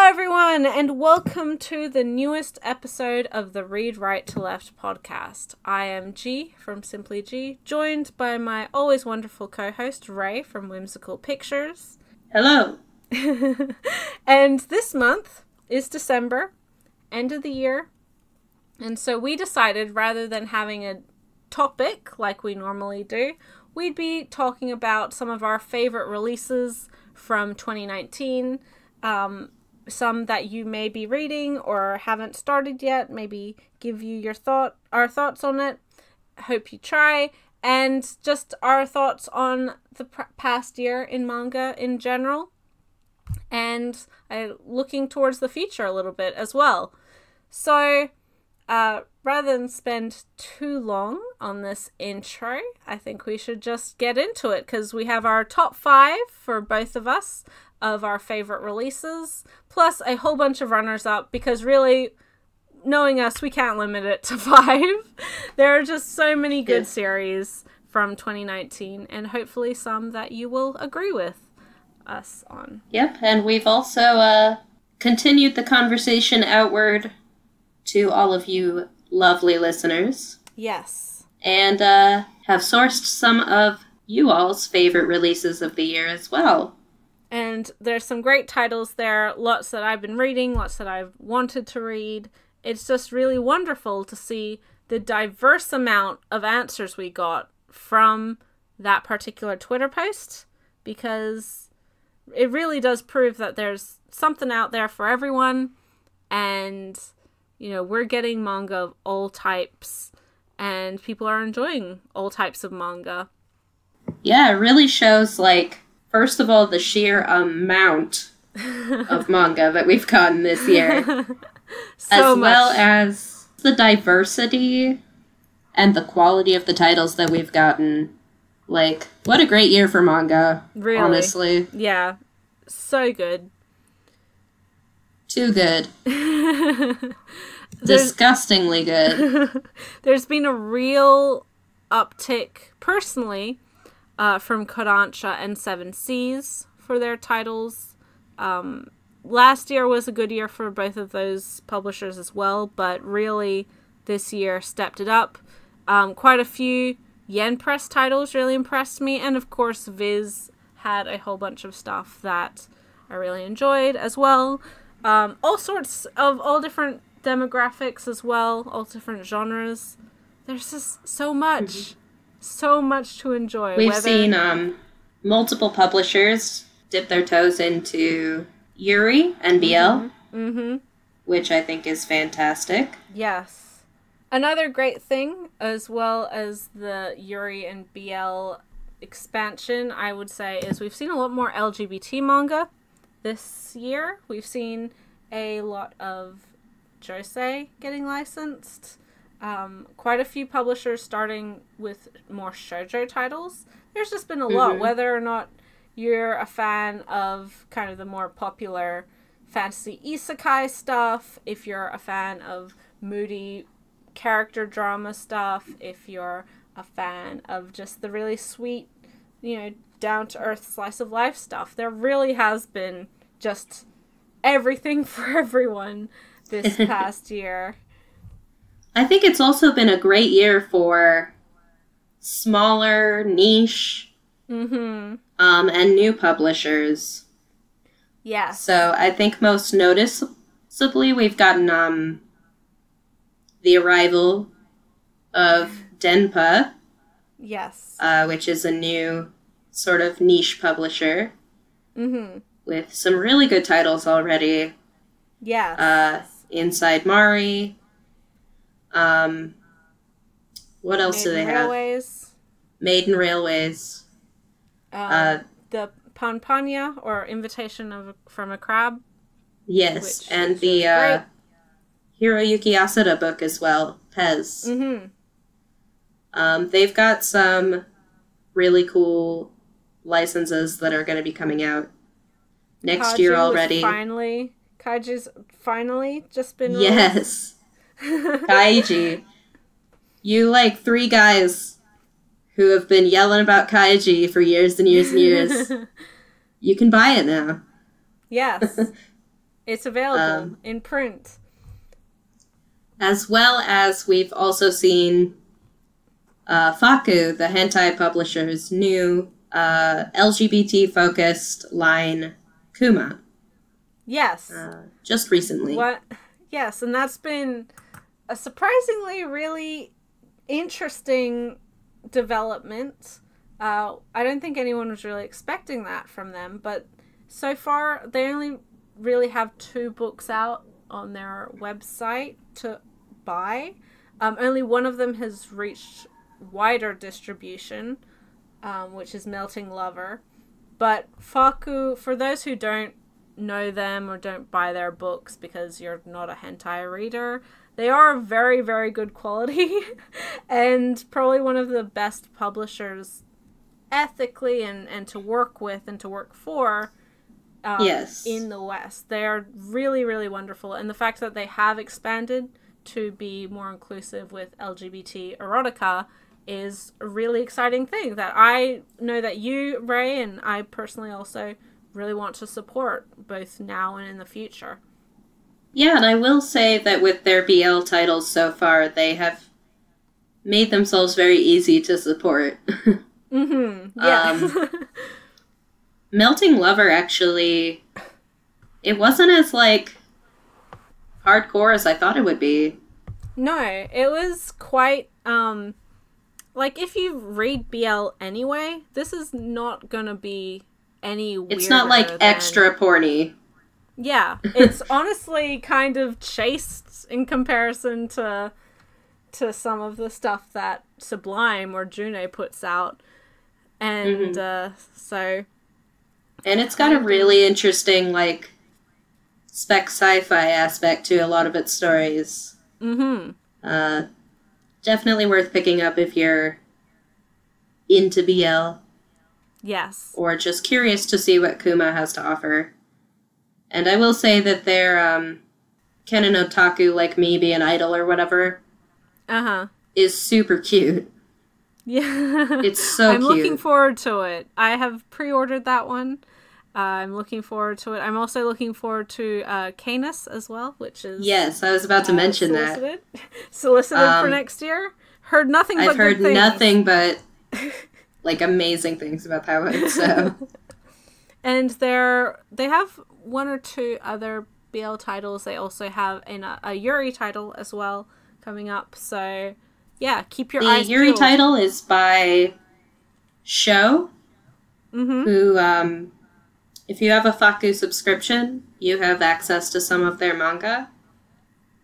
everyone, and welcome to the newest episode of the Read Right to Left podcast. I am G from Simply G, joined by my always wonderful co-host Ray from Whimsical Pictures. Hello. And this month is December, end of the year, and so we decided rather than having a topic like we normally do, we'd be talking about some of our favorite releases from 2019, some that you may be reading or haven't started yet, maybe give you our thoughts on it. Hope you try, and just our thoughts on the past year in manga in general, and looking towards the future a little bit as well. So rather than spend too long on this intro, I think we should just get into it, because we have our top 5 for both of us of our favorite releases, plus a whole bunch of runners-up, because really, knowing us, we can't limit it to 5. There are just so many good series from 2019, and hopefully some that you will agree with us on. Yep, and we've also continued the conversation outward to all of you lovely listeners. Yes. And have sourced some of you all's favorite releases of the year as well. And there's some great titles there, lots that I've been reading, lots that I've wanted to read. It's just really wonderful to see the diverse amount of answers we got from that particular Twitter post, because it really does prove that there's something out there for everyone, and, you know, we're getting manga of all types, and people are enjoying all types of manga. Yeah, it really shows, like, first of all, the sheer amount of manga that we've gotten this year. So as well as the diversity and the quality of the titles that we've gotten. Like, what a great year for manga, really, honestly. Yeah, so good. Too good. Disgustingly good. There's been a real uptick, personally, from Kodansha and Seven Seas for their titles. Last year was a good year for both of those publishers as well, but really this year stepped it up. Quite a few Yen Press titles really impressed me, and of course Viz had a whole bunch of stuff that I really enjoyed as well. All sorts of all different demographics as well, all different genres. There's just so much. Mm-hmm. So much to enjoy. We've seen multiple publishers dip their toes into Yuri and BL, which I think is fantastic. Yes. Another great thing, as well as the Yuri and BL expansion, I would say, is we've seen a lot more LGBT manga this year. We've seen a lot of josei getting licensed. Quite a few publishers starting with more shoujo titles. There's just been a lot, whether or not you're a fan of kind of the more popular fantasy isekai stuff, if you're a fan of moody character drama stuff, if you're a fan of just the really sweet, you know, down-to-earth slice of life stuff. There really has been just everything for everyone this past year. I think it's also been a great year for smaller, niche, and new publishers. Yeah. So I think most noticeably we've gotten the arrival of Denpa. Yes. Which is a new sort of niche publisher. With some really good titles already. Yeah. Inside Mari. What else do they have? Maiden Railways. The Panpanya, or Invitation from a Crab. Yes, and the Hiroyuki Asada book as well, Pez. They've got some really cool licenses that are going to be coming out next year already. Kaiji's finally just been released. Yes. Kaiji. You, like, 3 guys who have been yelling about Kaiji for years and years and years. You can buy it now. Yes. It's available in print. As well as we've also seen Faku, the hentai publisher's new LGBT-focused line, Kuma. Yes. Just recently. What? Yes, and that's been a surprisingly really interesting development. I don't think anyone was really expecting that from them, but so far they only really have 2 books out on their website to buy. Only one of them has reached wider distribution, which is Melting Lover. But Faku, for those who don't know them or don't buy their books because you're not a hentai reader, they are very, very good quality and probably one of the best publishers ethically and to work with and to work for in the West. They are really, really wonderful. And the fact that they have expanded to be more inclusive with LGBT erotica is a really exciting thing that I know that you, Ray, and I personally also really want to support both now and in the future. Yeah, and I will say that with their BL titles so far, they have made themselves very easy to support. Yeah. Melting Lover, actually, it wasn't as, hardcore as I thought it would be. No, it was quite, if you read BL anyway, this is not gonna be any weirder. It's not, extra porny. Yeah, it's honestly kind of chaste in comparison to some of the stuff that Sublime or June puts out. And, so... And it's got a really interesting, spec sci-fi aspect to a lot of its stories. Definitely worth picking up if you're into BL. Yes. Or just curious to see what Kuma has to offer. And I will say that their Can an otaku like me be an idol or whatever is super cute. Yeah. It's so I'm cute. looking forward to it. I have pre-ordered that one. I'm looking forward to it. I'm also looking forward to Canis as well, which is... Yes, I was about to mention that. Solicited for next year. Heard nothing but good things. I've heard nothing but, amazing things about that one, so... And they have 1 or 2 other BL titles. They also have a Yuri title as well coming up. So, yeah, keep your eyes peeled. The Yuri title is by Sho, who, if you have a Faku subscription, you have access to some of their manga.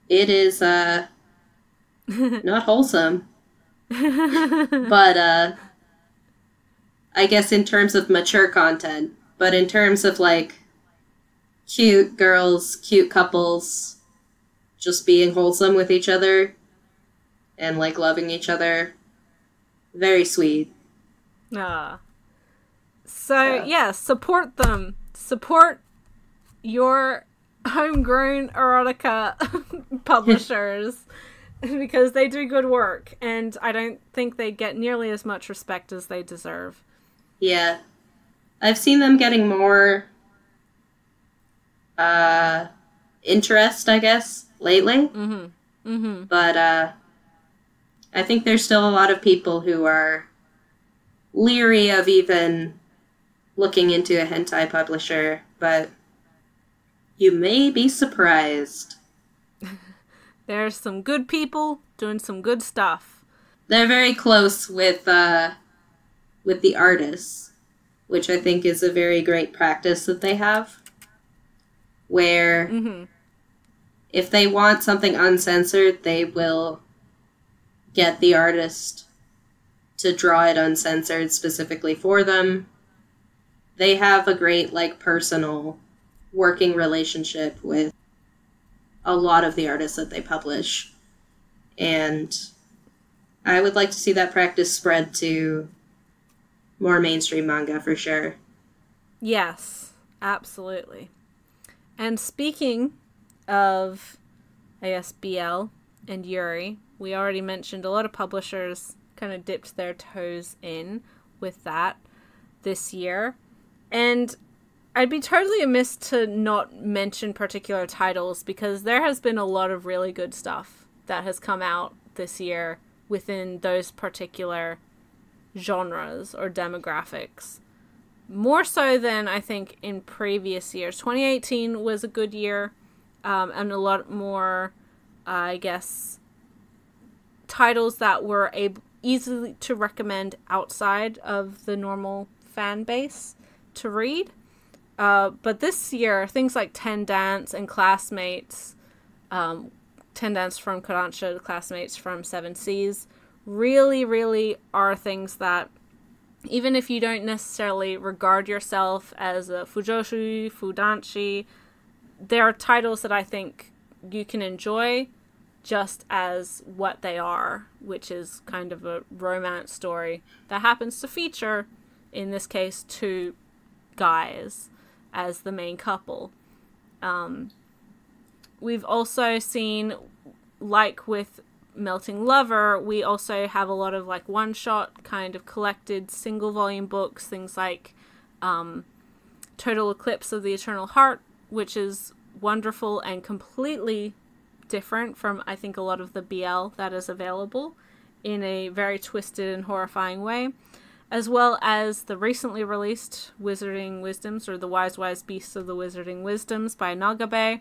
It is, not wholesome. But, I guess in terms of mature content. But in terms of, cute girls, cute couples, just being wholesome with each other, and, loving each other, very sweet. So, yeah, support them. Support your homegrown erotica publishers, because they do good work, and I don't think they get nearly as much respect as they deserve. Yeah. I've seen them getting more interest, I guess, lately. But I think there's still a lot of people who are leery of even looking into a hentai publisher, but you may be surprised. There's some good people doing some good stuff. They're very close with the artists, which I think is a very great practice that they have, where if they want something uncensored, they will get the artist to draw it uncensored specifically for them. They have a great, personal working relationship with a lot of the artists that they publish. And I would like to see that practice spread to more mainstream manga for sure. Yes, absolutely. And speaking of, I guess, BL and Yuri, we already mentioned a lot of publishers kind of dipped their toes in with that this year. And I'd be totally amiss to not mention particular titles, because there has been a lot of really good stuff that has come out this year within those particular genres or demographics. More so than I think in previous years. 2018 was a good year, and a lot more, I guess, titles that were easily to recommend outside of the normal fan base to read. But this year, things like Ten Dance and Classmates, Ten Dance from Kodansha, Classmates from Seven Seas, really, really are things that, even if you don't necessarily regard yourself as a fujoshi, fudanshi, there are titles that I think you can enjoy just as what they are, which is kind of a romance story that happens to feature, in this case, two guys as the main couple. We've also seen, like with Melting Lover, we also have a lot of like one-shot kind of collected single volume books, things like Total Eclipse of the Eternal Heart, which is wonderful and completely different from, I think, a lot of the BL that is available, in a very twisted and horrifying way, as well as the recently released Wizarding Wisdoms, or The Wise Wise Beasts of the Wizarding Wisdoms by Nagabe,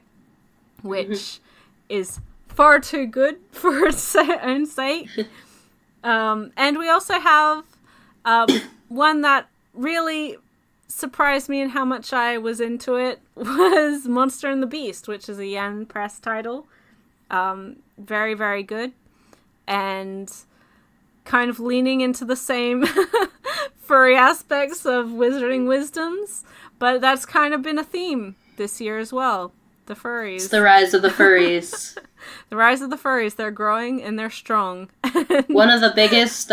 which is far too good for its own sake. And we also have one that really surprised me in how much I was into it, was Monster and the Beast, which is a Yen Press title. Very, very good. And kind of leaning into the same furry aspects of Wizarding Wisdoms, but that's kind of been a theme this year as well. The furries. It's the rise of the furries. The rise of the furries. They're growing and they're strong. One of the biggest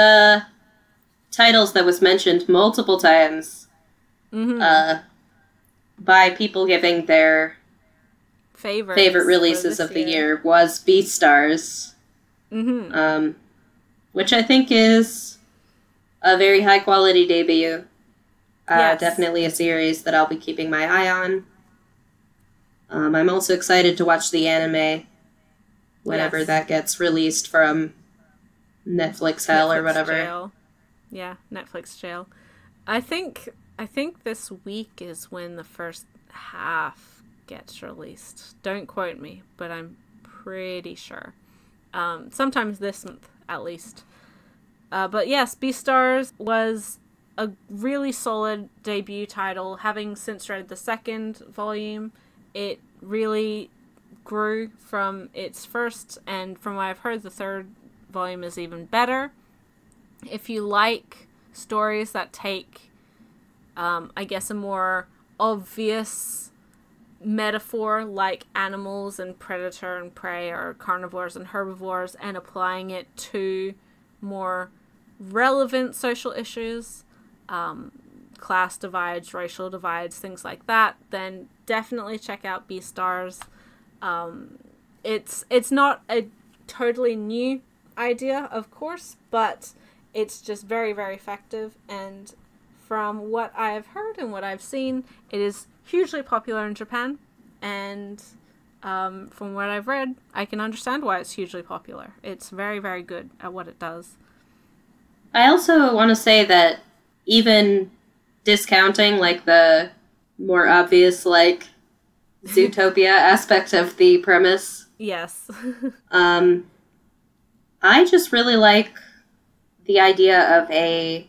titles that was mentioned multiple times by people giving their favorite releases of the year was Beastars. Which I think is a very high quality debut. Yes. Definitely a series that I'll be keeping my eye on. I'm also excited to watch the anime whenever that gets released from Netflix Hell or whatever. Jail. Yeah, Netflix Jail. I think this week is when the first half gets released. Don't quote me, but I'm pretty sure. Sometimes this month, at least. But yes, Beastars was a really solid debut title. Having since read the second volume, it really grew from its first, and from what I've heard, the third volume is even better. If you like stories that take, I guess, a more obvious metaphor like animals and predator and prey, or carnivores and herbivores, and applying it to more relevant social issues, class divides, racial divides, things like that, then definitely check out Beastars. It's not a totally new idea, of course, but it's just very, very effective, and from what I've heard and what I've seen, it is hugely popular in Japan, and from what I've read, I can understand why it's hugely popular. It's very, very good at what it does. I also want to say that even discounting like the more obvious like Zootopia aspect of the premise, yes, I just really like the idea of a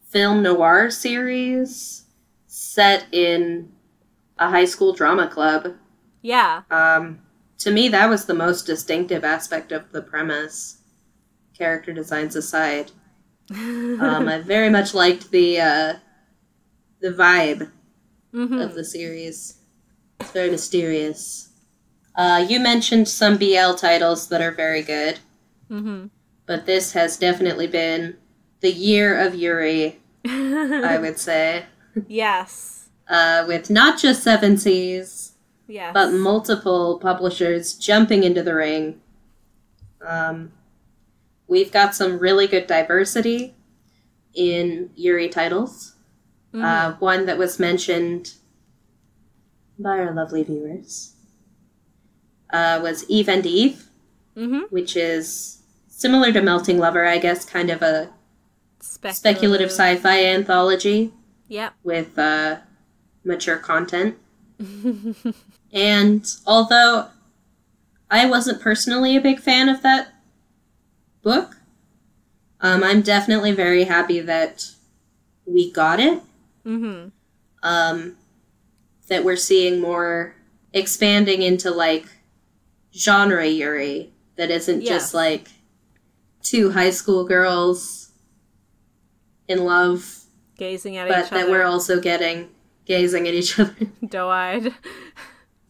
film noir series set in a high school drama club. Yeah. To me, that was the most distinctive aspect of the premise, character designs aside. I very much liked the vibe of the series. It's very mysterious. You mentioned some BL titles that are very good, but this has definitely been the year of Yuri, I would say. Yes. With not just Seven Seas, yes, but multiple publishers jumping into the ring. We've got some really good diversity in Yuri titles. One that was mentioned by our lovely viewers was Eve and Eve, which is similar to Melting Lover, I guess, kind of a speculative sci-fi anthology. Yep. With mature content. And although I wasn't personally a big fan of that book, I'm definitely very happy that we got it. That we're seeing more expanding into, like, genre Yuri that isn't just, like, two high school girls in love. Gazing at each other. But that we're also getting gazing at each other. Doe-eyed.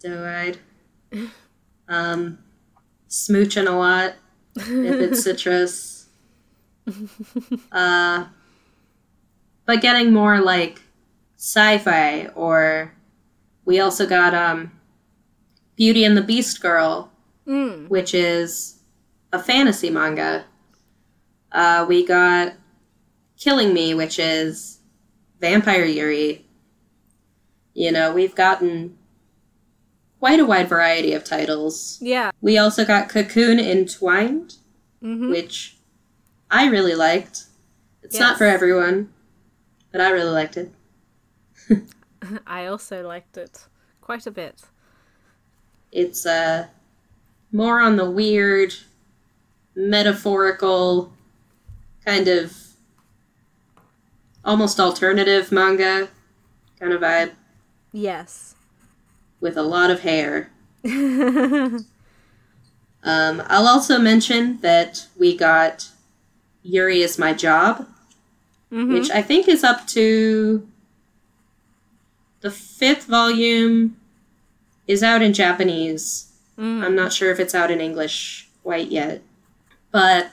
Doe-eyed. Smooching a lot, if it's citrus. But getting more, like, sci-fi, or we also got Beauty and the Beast Girl, which is a fantasy manga. We got Killing Me, which is vampire Yuri. You know, we've gotten quite a wide variety of titles. Yeah. We also got Cocoon Entwined, which I really liked. It's not for everyone, but I really liked it. I also liked it quite a bit. It's more on the weird, metaphorical, kind of almost alternative manga kind of vibe. Yes. With a lot of hair. I'll also mention that we got Yuri Is My Job, which I think is up to the 5th volume is out in Japanese. I'm not sure if it's out in English quite yet. But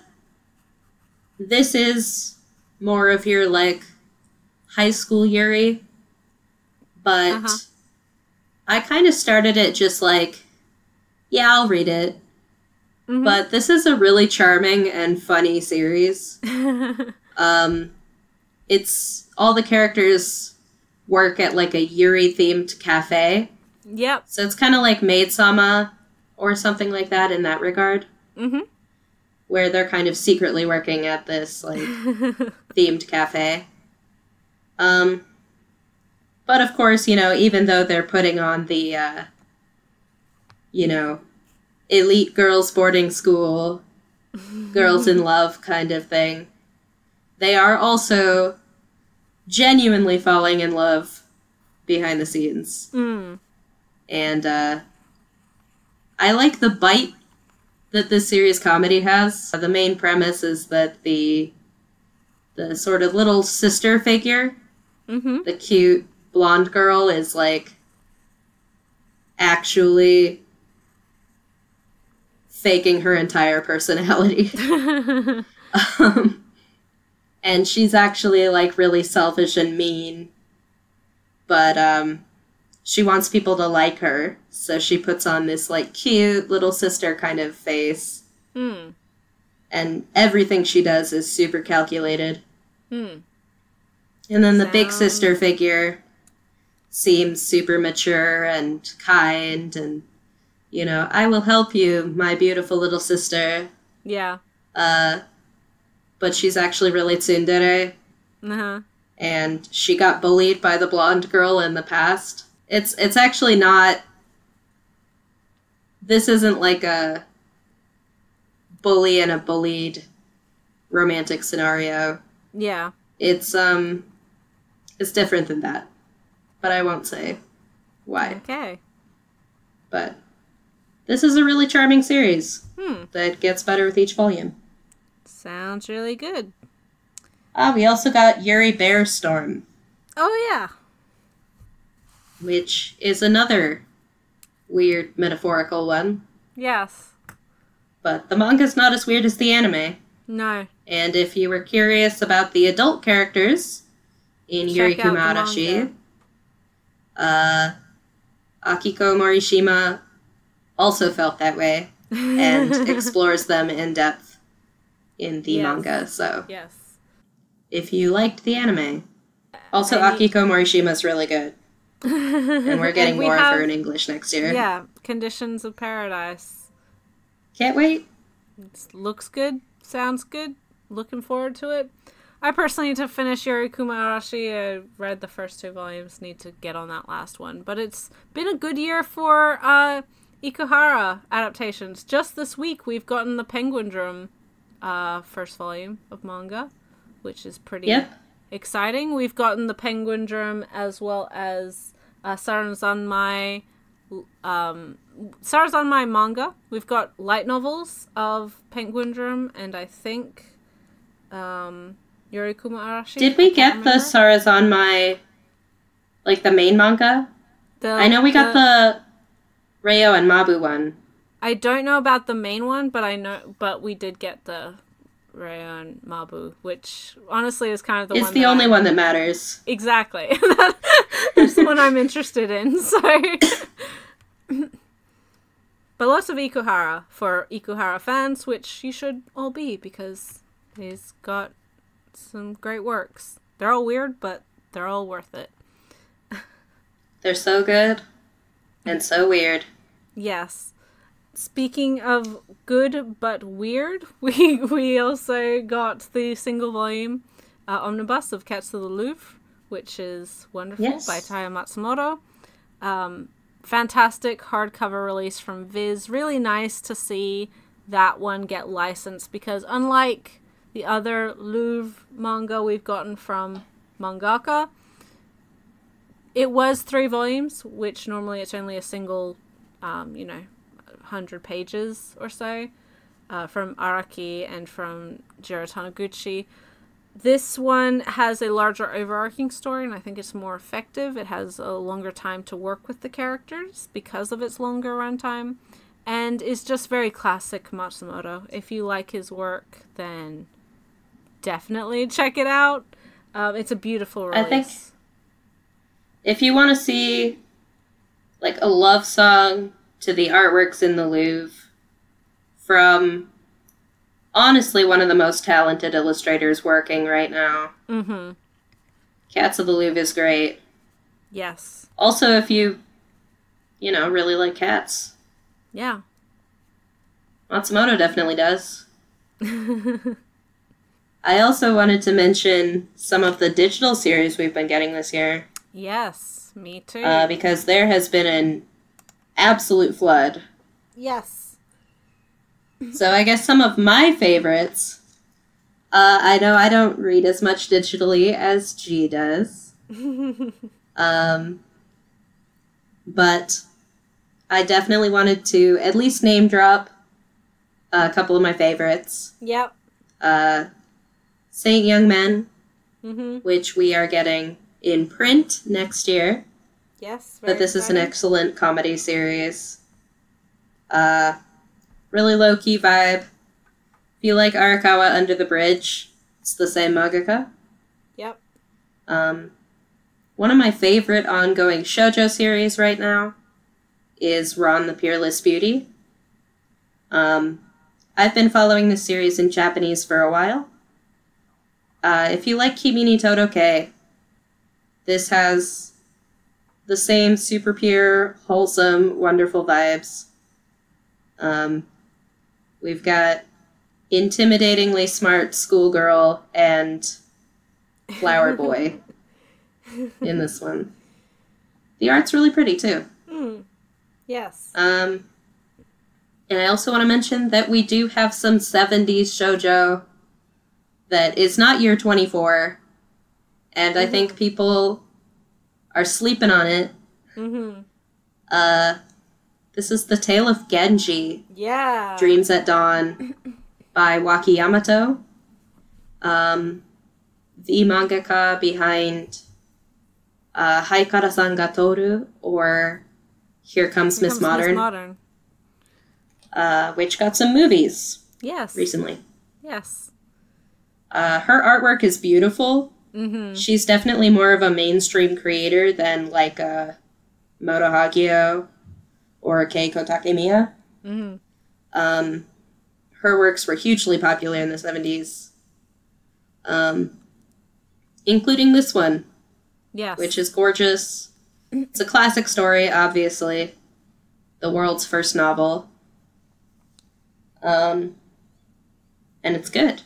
this is more of your, like, high school Yuri. But I kind of started it just like, yeah, I'll read it. But this is a really charming and funny series. It's all the characters work at, like, a Yuri-themed cafe. Yep. So it's kind of like Maid-sama or something like that in that regard. Where they're kind of secretly working at this, like, themed cafe. But of course, you know, even though they're putting on the, you know, elite girls boarding school, girls in love kind of thing, they are also genuinely falling in love behind the scenes. And I like the bite that this series comedy has. The main premise is that the sort of little sister figure, the cute blonde girl, is, like, actually faking her entire personality. And she's actually, like, really selfish and mean. But she wants people to like her. So she puts on this, like, cute little sister kind of face. And everything she does is super calculated. And then the big sister figure seems super mature and kind and, you know, I will help you, my beautiful little sister. Yeah. But she's actually really tsundere. And she got bullied by the blonde girl in the past. It's actually not... This isn't like a bully and a bullied romantic scenario. Yeah. It's different than that. But I won't say why. Okay. But this is a really charming series that gets better with each volume. Sounds really good. We also got Yuri Bearstorm. Oh, yeah. Which is another weird metaphorical one. Yes. But the manga's not as weird as the anime. No. And if you were curious about the adult characters in Yuri Kumarashi, Akiko Morishima also felt that way and explores them in depth in the manga. So if you liked the anime. Also, Akiko Morishima is really good. And we're getting more of her in English next year. Yeah, Conditions of Paradise. Can't wait. It looks good, sounds good, looking forward to it. I personally need to finish Yorikuma Arashi. I read the first 2 volumes, need to get on that last one. But it's been a good year for Ikuhara adaptations. Just this week, we've gotten the Penguin Drum first volume of manga, which is pretty exciting. We've gotten the Penguin Drum as well as Sarazanmai manga. We've got light novels of Penguin Drum, and I think Yorikuma Arashi. Did we get the Sarazanmai, like the main manga? I know we got the Reo and Mabu one. I don't know about the main one, but we did get the Reo and Mabu, which honestly is kind of the one. It's the only one that matters. Exactly. That's the one I'm interested in. So, but lots of Ikuhara for Ikuhara fans, which you should all be because he's got some great works. They're all weird, but they're all worth it. They're so good and so weird. Yes. Speaking of good but weird, we also got the single volume omnibus of Cats of the Louvre, which is wonderful, by Taya Matsumoto. Fantastic hardcover release from Viz. Really nice to see that one get licensed because unlike the other Louvre manga we've gotten from mangaka, it was 3 volumes, which normally it's only a single, 100 pages or so, from Araki and from Jiro Taniguchi. This one has a larger overarching story, and I think it's more effective. It has a longer time to work with the characters because of its longer runtime, and is just very classic Matsumoto. If you like his work, then definitely check it out. It's a beautiful release. I think if you want to see like a love song to the artworks in the Louvre from honestly one of the most talented illustrators working right now, Cats of the Louvre is great. Yes. Also, if you really like cats. Yeah. Matsumoto definitely does. I also wanted to mention some of the digital series we've been getting this year. Yes, me too. Because there has been an absolute flood. Yes. So I guess some of my favorites, I know I don't read as much digitally as G does. But I definitely wanted to at least name drop a couple of my favorites. Yep. Saint Young Men, which we are getting in print next year. Yes. But this is an excellent comedy series. Really low-key vibe. If you like Arakawa Under the Bridge, it's the same mangaka. Yep. One of my favorite ongoing shoujo series right now is Ron the Peerless Beauty. I've been following this series in Japanese for a while. If you like Kimi ni Todoke, this has the same super pure, wholesome, wonderful vibes. We've got intimidatingly smart schoolgirl and flower boy in this one. The art's really pretty, too. Yes. And I also want to mention that we do have some 70s shoujo that is not year 24, and I think people are sleeping on it. This is The Tale of Genji. Yeah. Dreams at Dawn by Waki Yamato. The mangaka behind Haikara-san ga Toru, or Here Comes Miss Modern. Which got some movies. Yes. Recently. Yes. Her artwork is beautiful. She's definitely more of a mainstream creator than like a Moto Hagio or Keiko Takemiya. Her works were hugely popular in the 70s. Including this one. Yes. Which is gorgeous. It's a classic story, obviously. The world's first novel. And it's good.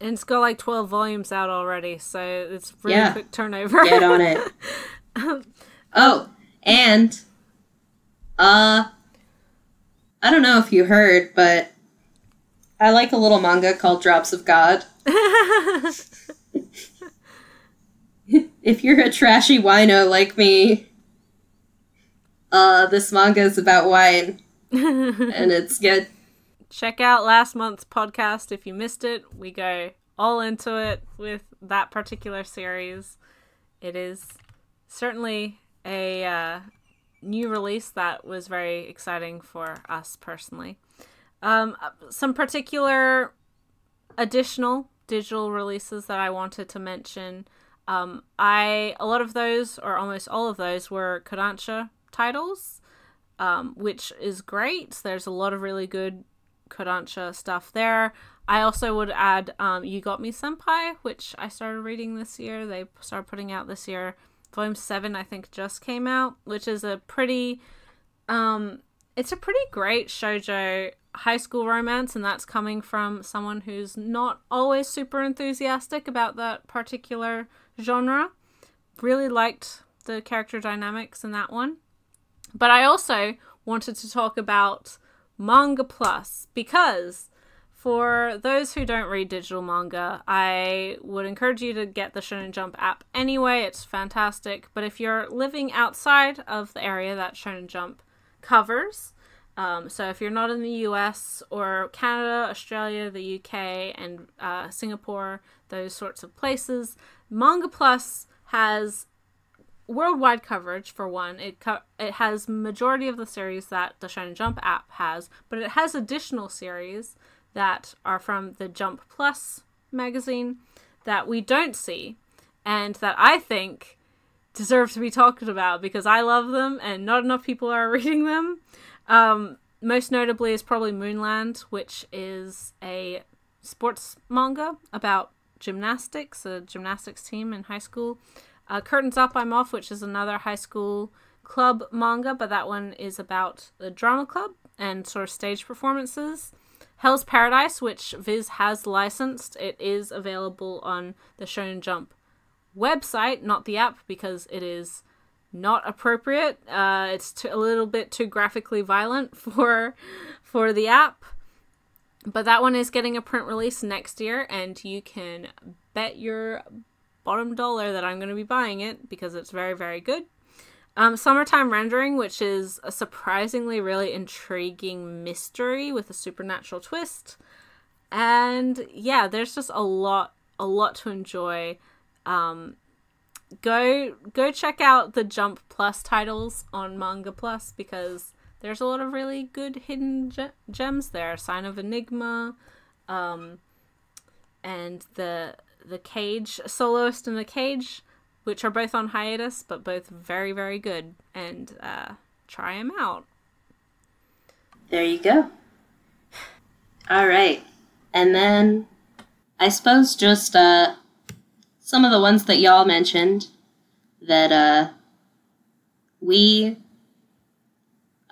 And it's got like 12 volumes out already, so it's really quick turnover. Get on it. Oh, and I don't know if you heard, but I like a little manga called Drops of God. If you're a trashy wino like me, this manga is about wine, and it's good. Check out last month's podcast if you missed it. We go all into it with that particular series. It is certainly a new release that was very exciting for us personally. Some particular additional digital releases that I wanted to mention. A lot of those, or almost all of those, were Kodansha titles, which is great. There's a lot of really good Kodansha stuff there. I also would add You Got Me Senpai, which I started reading this year. They started putting out this year. Volume 7, I think, just came out, which is a pretty it's a pretty great shoujo high school romance, and that's coming from someone who's not always super enthusiastic about that particular genre. Really liked the character dynamics in that one. But I also wanted to talk about Manga Plus, because for those who don't read digital manga, I would encourage you to get the Shonen Jump app anyway. It's fantastic. But if you're living outside of the area that Shonen Jump covers, so if you're not in the US or Canada, Australia, the UK, and Singapore, those sorts of places, Manga Plus has worldwide coverage, for one. It has majority of the series that the Shonen Jump app has, but it has additional series that are from the Jump Plus magazine that we don't see, and that I think deserve to be talked about because I love them and not enough people are reading them. Most notably is probably Moonland, which is a sports manga about gymnastics, a gymnastics team in high school. Curtains Up, I'm Off, which is another high school club manga, but that one is about the drama club and sort of stage performances. Hell's Paradise, which Viz has licensed. It is available on the Shonen Jump website, not the app, because it is not appropriate. It's a little bit too graphically violent for the app. But that one is getting a print release next year, and you can bet your bottom dollar that I'm going to be buying it because it's very, very good. Summertime Rendering, which is a surprisingly really intriguing mystery with a supernatural twist. And yeah, there's just a lot to enjoy. Go check out the Jump Plus titles on Manga Plus because there's a lot of really good hidden gems there. Sign of Enigma, and the Cage, Soloist and the Cage, which are both on hiatus, but both very, very good. And try them out. There you go. All right. And then I suppose just some of the ones that y'all mentioned that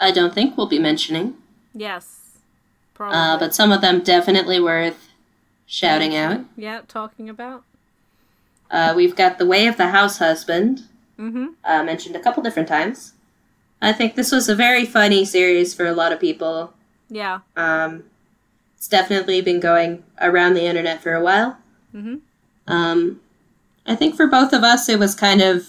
I don't think we'll be mentioning. Yes, probably. But some of them definitely worth shouting out. Yeah, talking about. We've got The Way of the House Husband, mentioned a couple different times. I think this was a very funny series for a lot of people. Yeah. It's definitely been going around the internet for a while. I think for both of us, it was kind of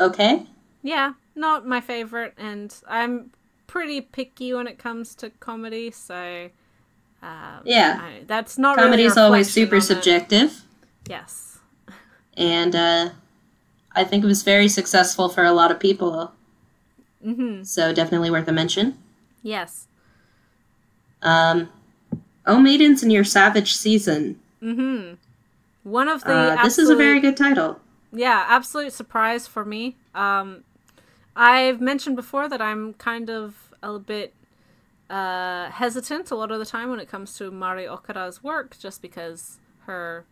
okay. Yeah, not my favorite, and I'm pretty picky when it comes to comedy, so yeah, that's not comedy's really always super subjective. Yes, and I think it was very successful for a lot of people. So definitely worth a mention. Yes. Oh, Maidens in Your Savage Season. One of the this is a very good title. Yeah, absolute surprise for me. I've mentioned before that I'm kind of a bit hesitant a lot of the time when it comes to Mari Okada's work, just because her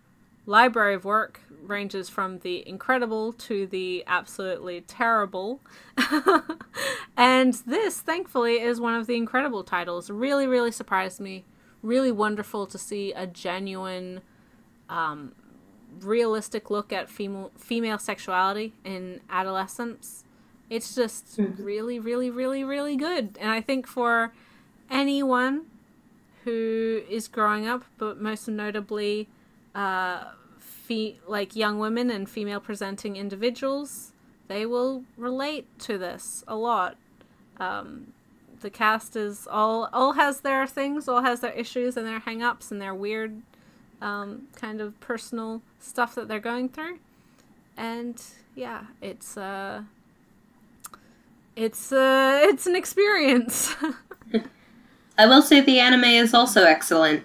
library of work ranges from the incredible to the absolutely terrible. And this, thankfully, is one of the incredible titles. Really, really surprised me. Really wonderful to see a genuine, realistic look at female sexuality in adolescence. It's just really, really, really, really good. And I think for anyone who is growing up, but most notably like young women and female presenting individuals, they will relate to this a lot. The cast is all has their things, all has their issues and their hang-ups and their weird kind of personal stuff that they're going through. And yeah, it's an experience. I will say the anime is also excellent.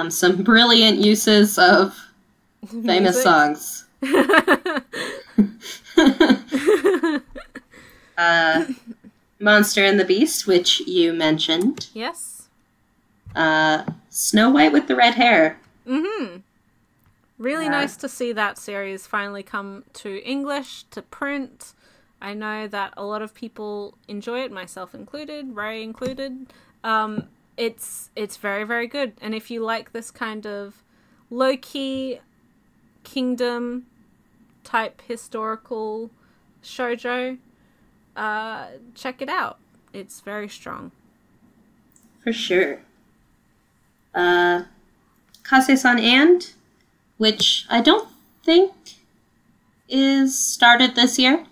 Some brilliant uses of famous songs. Monster and the Beast, which you mentioned. Yes. Snow White with the red hair. Really nice to see that series finally come to English, to print. I know that a lot of people enjoy it, myself included, Ray included. It's very, very good. And if you like this kind of low-key kingdom type historical shoujo, check it out. It's very strong. For sure. Kase-san and, which I don't think is started this year.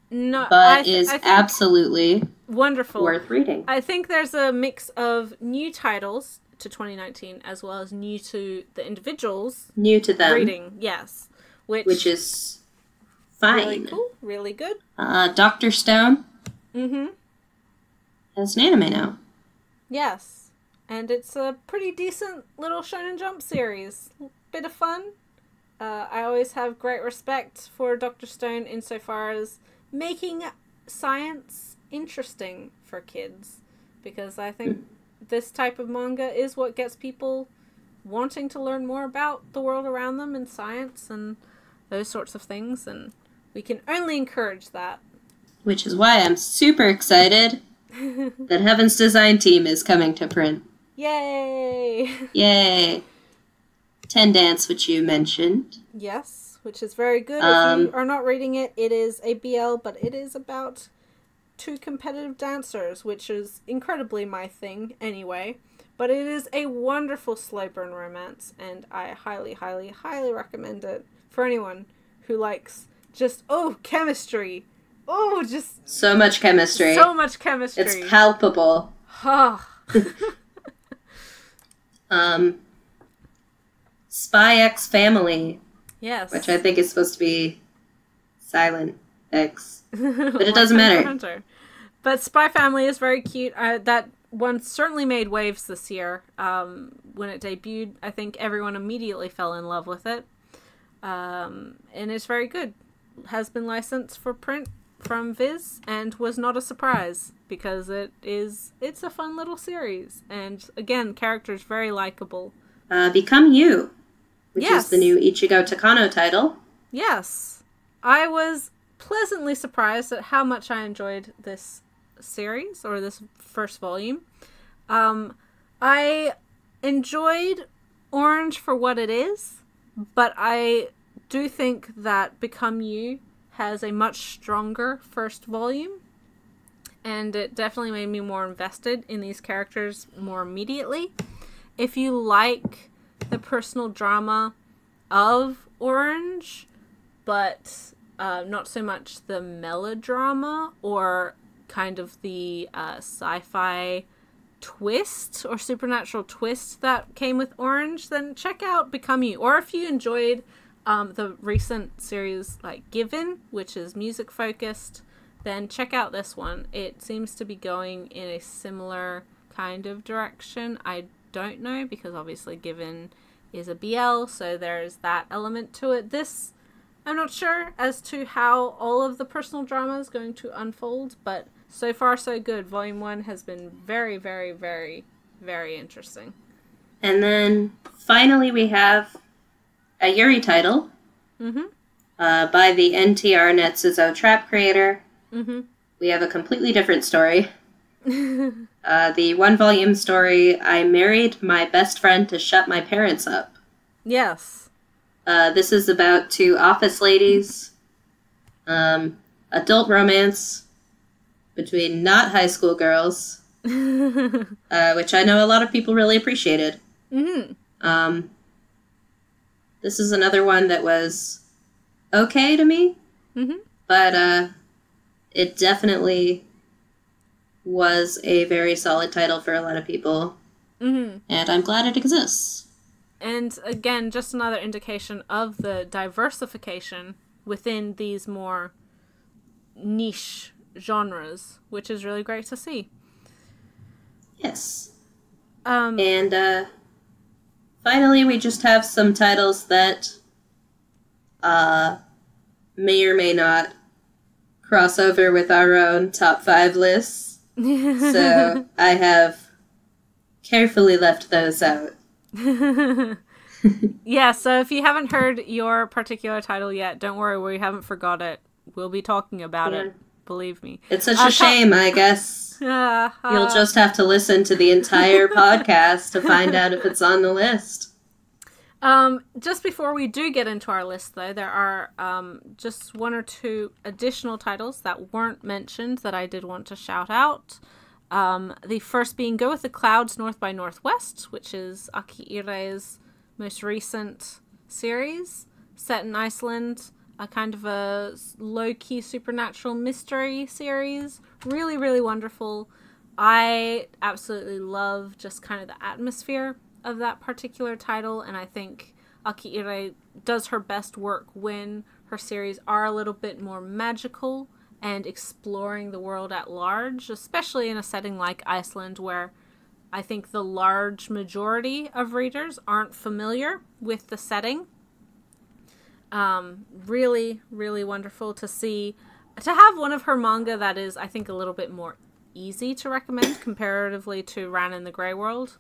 No, but is absolutely wonderful, worth reading. I think there's a mix of new titles to 2019 as well as new to the individuals. New to them. Reading, yes. Which is fine. Really cool, really good. Dr. Stone. Has an anime now. Yes. And it's a pretty decent little Shonen Jump series. Bit of fun. I always have great respect for Dr. Stone insofar as making science interesting for kids, because I think this type of manga is what gets people wanting to learn more about the world around them and science and those sorts of things, and we can only encourage that. Which is why I'm super excited that Heaven's Design Team is coming to print. Yay! Yay! Ten Dance, which you mentioned. Yes. Which is very good. If you are not reading it, it is a BL, but it is about two competitive dancers, which is incredibly my thing anyway. But it is a wonderful slow burn romance, and I highly, highly, highly recommend it for anyone who likes just, chemistry. Just... So much chemistry. So much chemistry. It's palpable. Spy X Family. Yes. Which I think is supposed to be Silent X. But it doesn't matter. But Spy Family is very cute. That one certainly made waves this year. When it debuted, I think everyone immediately fell in love with it. And it's very good. Has been licensed for print from Viz and was not a surprise because it's a fun little series. And again, characters very likable. Become You. Which is the new Ichigo Takano title. Yes. I was pleasantly surprised at how much I enjoyed this series, or this first volume. I enjoyed Orange for what it is, but I do think that Become You has a much stronger first volume, and it definitely made me more invested in these characters more immediately. If you like the personal drama of Orange, but not so much the melodrama or kind of the sci-fi twist or supernatural twist that came with Orange, then check out Become You. Or if you enjoyed the recent series like Given, which is music focused, then check out this one. It seems to be going in a similar kind of direction. I don't know, because obviously Given is a BL, so there's that element to it. This, I'm not sure as to how all of the personal drama is going to unfold, but so far so good. Volume 1 has been very, very, very, very interesting. And then finally we have a Yuri title by the NTR Netsuzo Trap creator. We have a completely different story. The 1-volume story, I Married My Best Friend to Shut My Parents Up. Yes. This is about 2 office ladies. Adult romance between not high school girls, which I know a lot of people really appreciated. This is another one that was okay to me, but it definitely was a very solid title for a lot of people, and I'm glad it exists. And again, just another indication of the diversification within these more niche genres, which is really great to see. Yes. And finally, we just have some titles that may or may not cross over with our own top 5 lists. So I have carefully left those out. Yeah, so if you haven't heard your particular title yet, don't worry, we haven't forgot it. We'll be talking about it, believe me. It's such a shame, I guess. You'll just have to listen to the entire podcast to find out if it's on the list. Just before we do get into our list, though, there are just 1 or 2 additional titles that weren't mentioned that I did want to shout out. The first being Go With the Clouds North by Northwest, which is Akiire's most recent series, set in Iceland, a kind of a low-key supernatural mystery series. Really, really wonderful. I absolutely love just kind of the atmosphere of that particular title, and I think Akiire does her best work when her series are a little bit more magical and exploring the world at large, especially in a setting like Iceland, where I think the large majority of readers aren't familiar with the setting. Really, really wonderful to see, to have one of her manga that is, I think, a little bit more easy to recommend comparatively to Ran in the Grey World,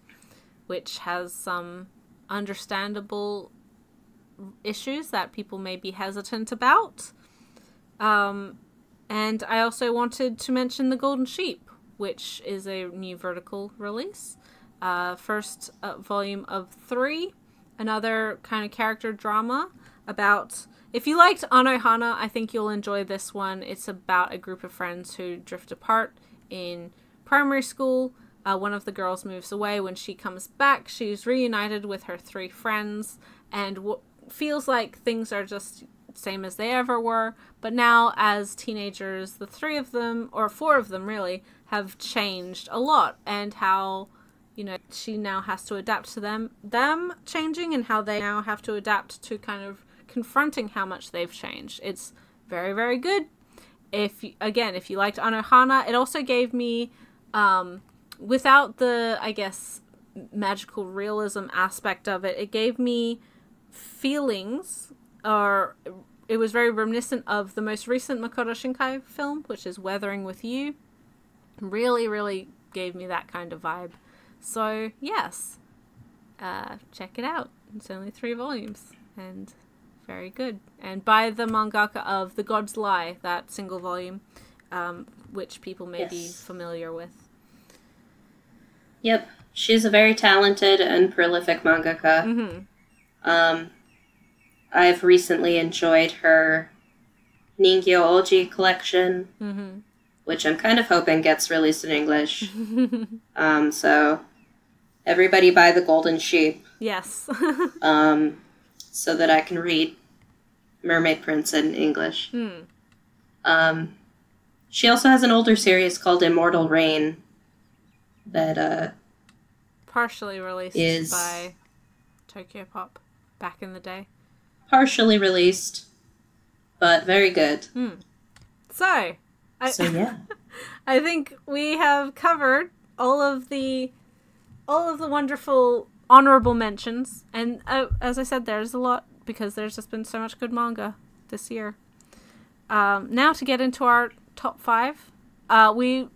which has some understandable issues that people may be hesitant about. And I also wanted to mention The Golden Sheep, which is a new vertical release. First volume of 3, another kind of character drama about... If you liked Anohana, I think you'll enjoy this one. It's about a group of friends who drift apart in primary school. One of the girls moves away. When she comes back, she's reunited with her 3 friends, and feels like things are just same as they ever were. But now, as teenagers, the 3 of them, or 4 of them really, have changed a lot, and how, you know, she now has to adapt to them changing, and how they now have to adapt to kind of confronting how much they've changed. It's very, very good. If you liked Anohana, it also gave me, without the, I guess, magical realism aspect of it, it gave me feelings, or it was very reminiscent of the most recent Makoto Shinkai film, which is Weathering with You. Really, really gave me that kind of vibe. So, yes, check it out. It's only 3 volumes, and very good. And by the mangaka of The God's Lie, that single volume, which people may be familiar with. Yep, she's a very talented and prolific mangaka. I've recently enjoyed her Ningyo Oji collection, which I'm kind of hoping gets released in English. So everybody buy The Golden Sheep. Yes. So that I can read Mermaid Prince in English. She also has an older series called Immortal Rain that partially released by Tokyo Pop back in the day. Partially released, but very good. So yeah. I think we have covered all of the wonderful honorable mentions, and as I said, there's a lot because there's just been so much good manga this year. Now to get into our top 5, we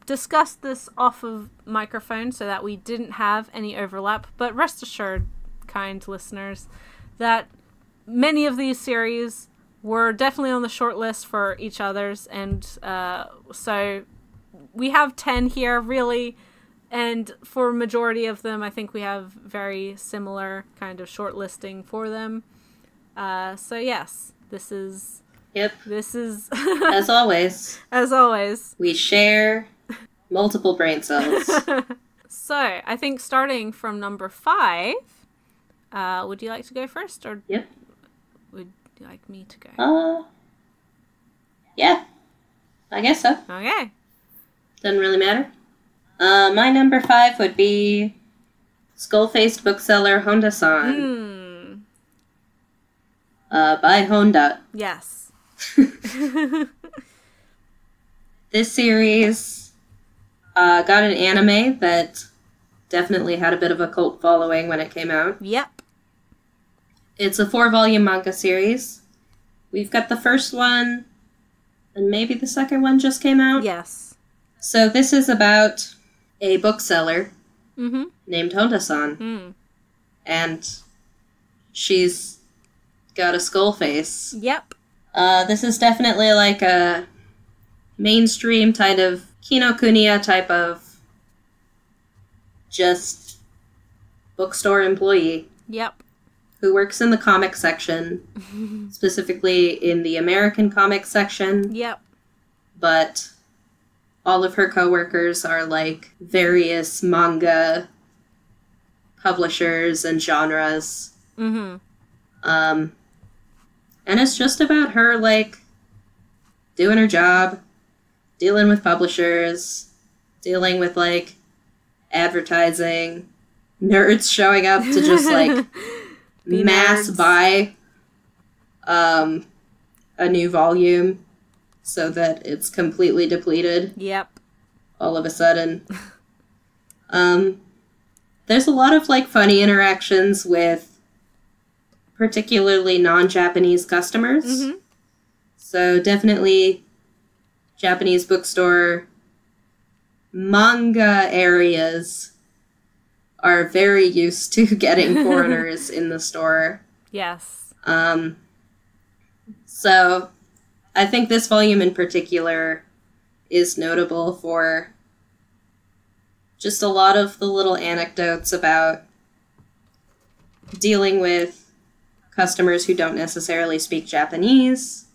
discussed this off of microphone so that we didn't have any overlap, but rest assured, kind listeners, that many of these series were definitely on the short list for each other's, and so we have 10 here, really, and for majority of them, I think we have very similar kind of short listing for them. So yes, this is... Yep. This is... As always. As always. We share multiple brain cells. So, I think starting from number 5, would you like to go first, or Yep. would you like me to go? Yeah. I guess so. Okay. Doesn't really matter. My number 5 would be Skull-Faced Bookseller Honda-san. By Honda. Yes. This series got an anime that definitely had a bit of a cult following when it came out. Yep. It's a 4-volume manga series. We've got the first one, and maybe the second one just came out. Yes. So this is about a bookseller named Honda-san. And she's got a skull face. Yep. This is definitely like a mainstream kind of Kinokuniya type of just bookstore employee. Yep. Who works in the comic section, specifically in the American comic section. Yep. But all of her coworkers are like various manga publishers and genres. And it's just about her, like, doing her job, dealing with publishers, dealing with, like, advertising, nerds showing up to just, like, mass nerds. buy a new volume so that it's completely depleted. Yep. All of a sudden. There's a lot of, like, funny interactions with particularly non-Japanese customers. So definitely Japanese bookstore manga areas are very used to getting foreigners in the store. Yes. So I think this volume in particular is notable for just a lot of the little anecdotes about dealing with customers who don't necessarily speak Japanese,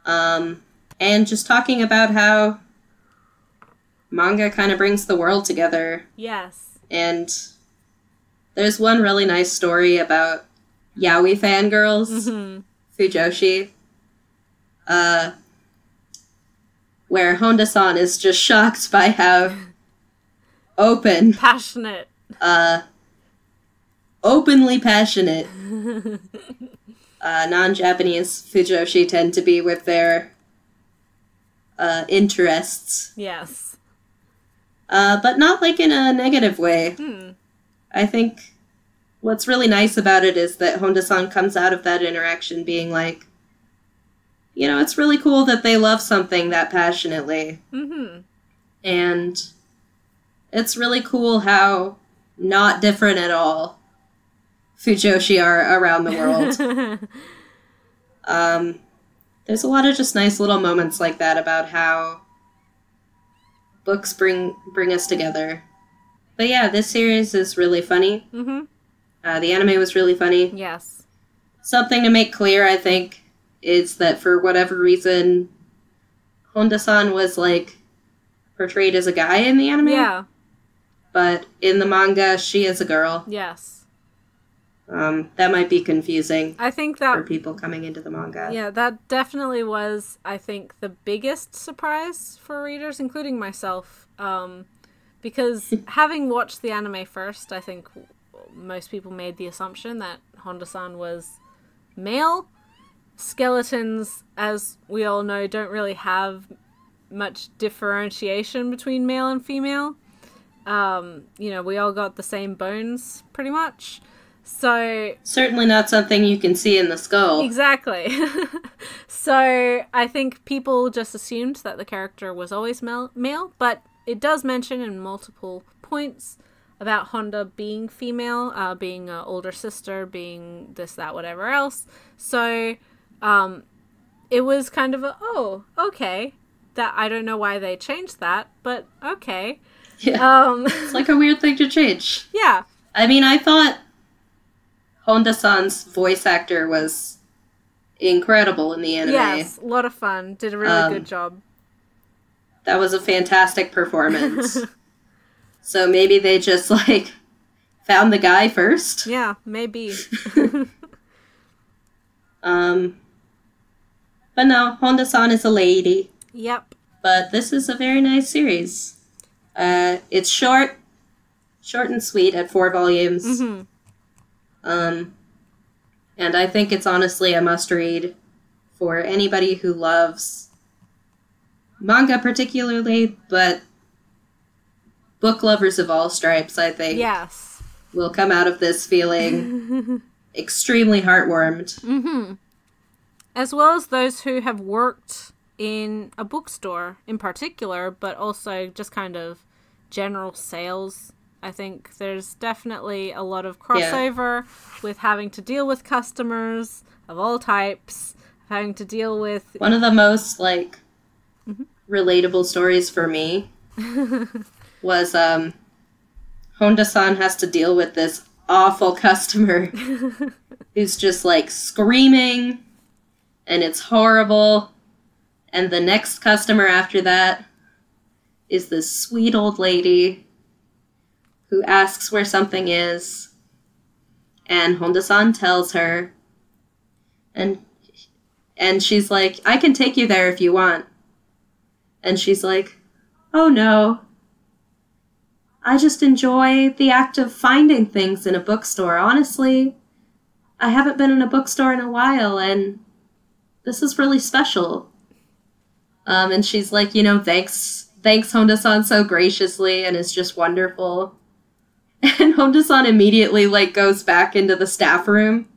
and just talking about how manga kind of brings the world together. Yes. And there's one really nice story about yaoi fangirls, Fujoshi, where Honda-san is just shocked by how passionate, openly passionate non-Japanese Fujoshi tend to be with their interests. Yes. But not like in a negative way. I think what's really nice about it is that Honda-san comes out of that interaction being like, you know, it's really cool that they love something that passionately. And it's really cool how not different at all Fujoshi are around the world. There's a lot of just nice little moments like that about how books bring us together. But yeah, this series is really funny. The anime was really funny. Yes. Something to make clear, I think, is that for whatever reason, Honda-san was, like, portrayed as a guy in the anime. Yeah. But in the manga, she is a girl. Yes. That might be confusing. I think that... for people coming into the manga. Yeah, that definitely was, I think, the biggest surprise for readers, including myself. Because having watched the anime first, I think most people made the assumption that Honda-san was male. Skeletons, as we all know, don't really have much differentiation between male and female. You know, we all got the same bones, pretty much. So certainly not something you can see in the skull. exactly. So I think people just assumed that the character was always male, but it does mention in multiple points about Honda being female, being an older sister, being this, that, whatever else. So it was kind of a, oh, okay. That I don't know why they changed that, but okay. Yeah. It's like a weird thing to change. Yeah. I mean, I thought Honda-san's voice actor was incredible in the anime. Yes, a lot of fun. Did a really good job. That was a fantastic performance. So maybe they just, like, found the guy first? Yeah, maybe. But no, Honda-san is a lady. Yep. But this is a very nice series. It's short and sweet at 4 volumes. Mm-hmm. And I think it's honestly a must-read for anybody who loves manga particularly, but book lovers of all stripes, I think, yes, will come out of this feeling extremely heartwarmed. Mm-hmm. As well as those who have worked in a bookstore in particular, but also just kind of general sales. I think there's definitely a lot of crossover with having to deal with customers of all types, having to deal with... One of the most, like, relatable stories for me was Honda-san has to deal with this awful customer who's just, like, screaming, and it's horrible. And the next customer after that is this sweet old lady who asks where something is, and Honda-san tells her, and she's like, I can take you there if you want. And she's like, oh no, I just enjoy the act of finding things in a bookstore. Honestly, I haven't been in a bookstore in a while, and this is really special. And she's like, you know, thanks Honda-san so graciously, and it's just wonderful. And Honda-san immediately, like, goes back into the staff room.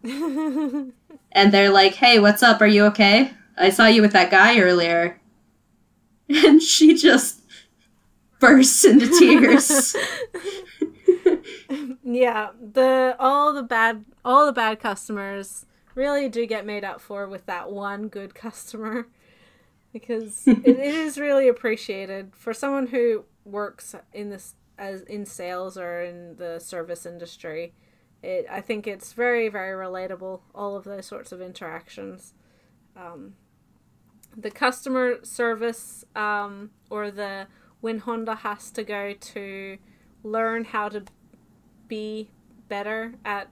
And they're like, hey, what's up? Are you okay? I saw you with that guy earlier. And she just bursts into tears. Yeah, all the bad customers really do get made up for with that one good customer. Because it is really appreciated for someone who works in this as in sales or in the service industry. I think it's very, very relatable, all of those sorts of interactions. The customer service, or when Honda has to go to learn how to be better at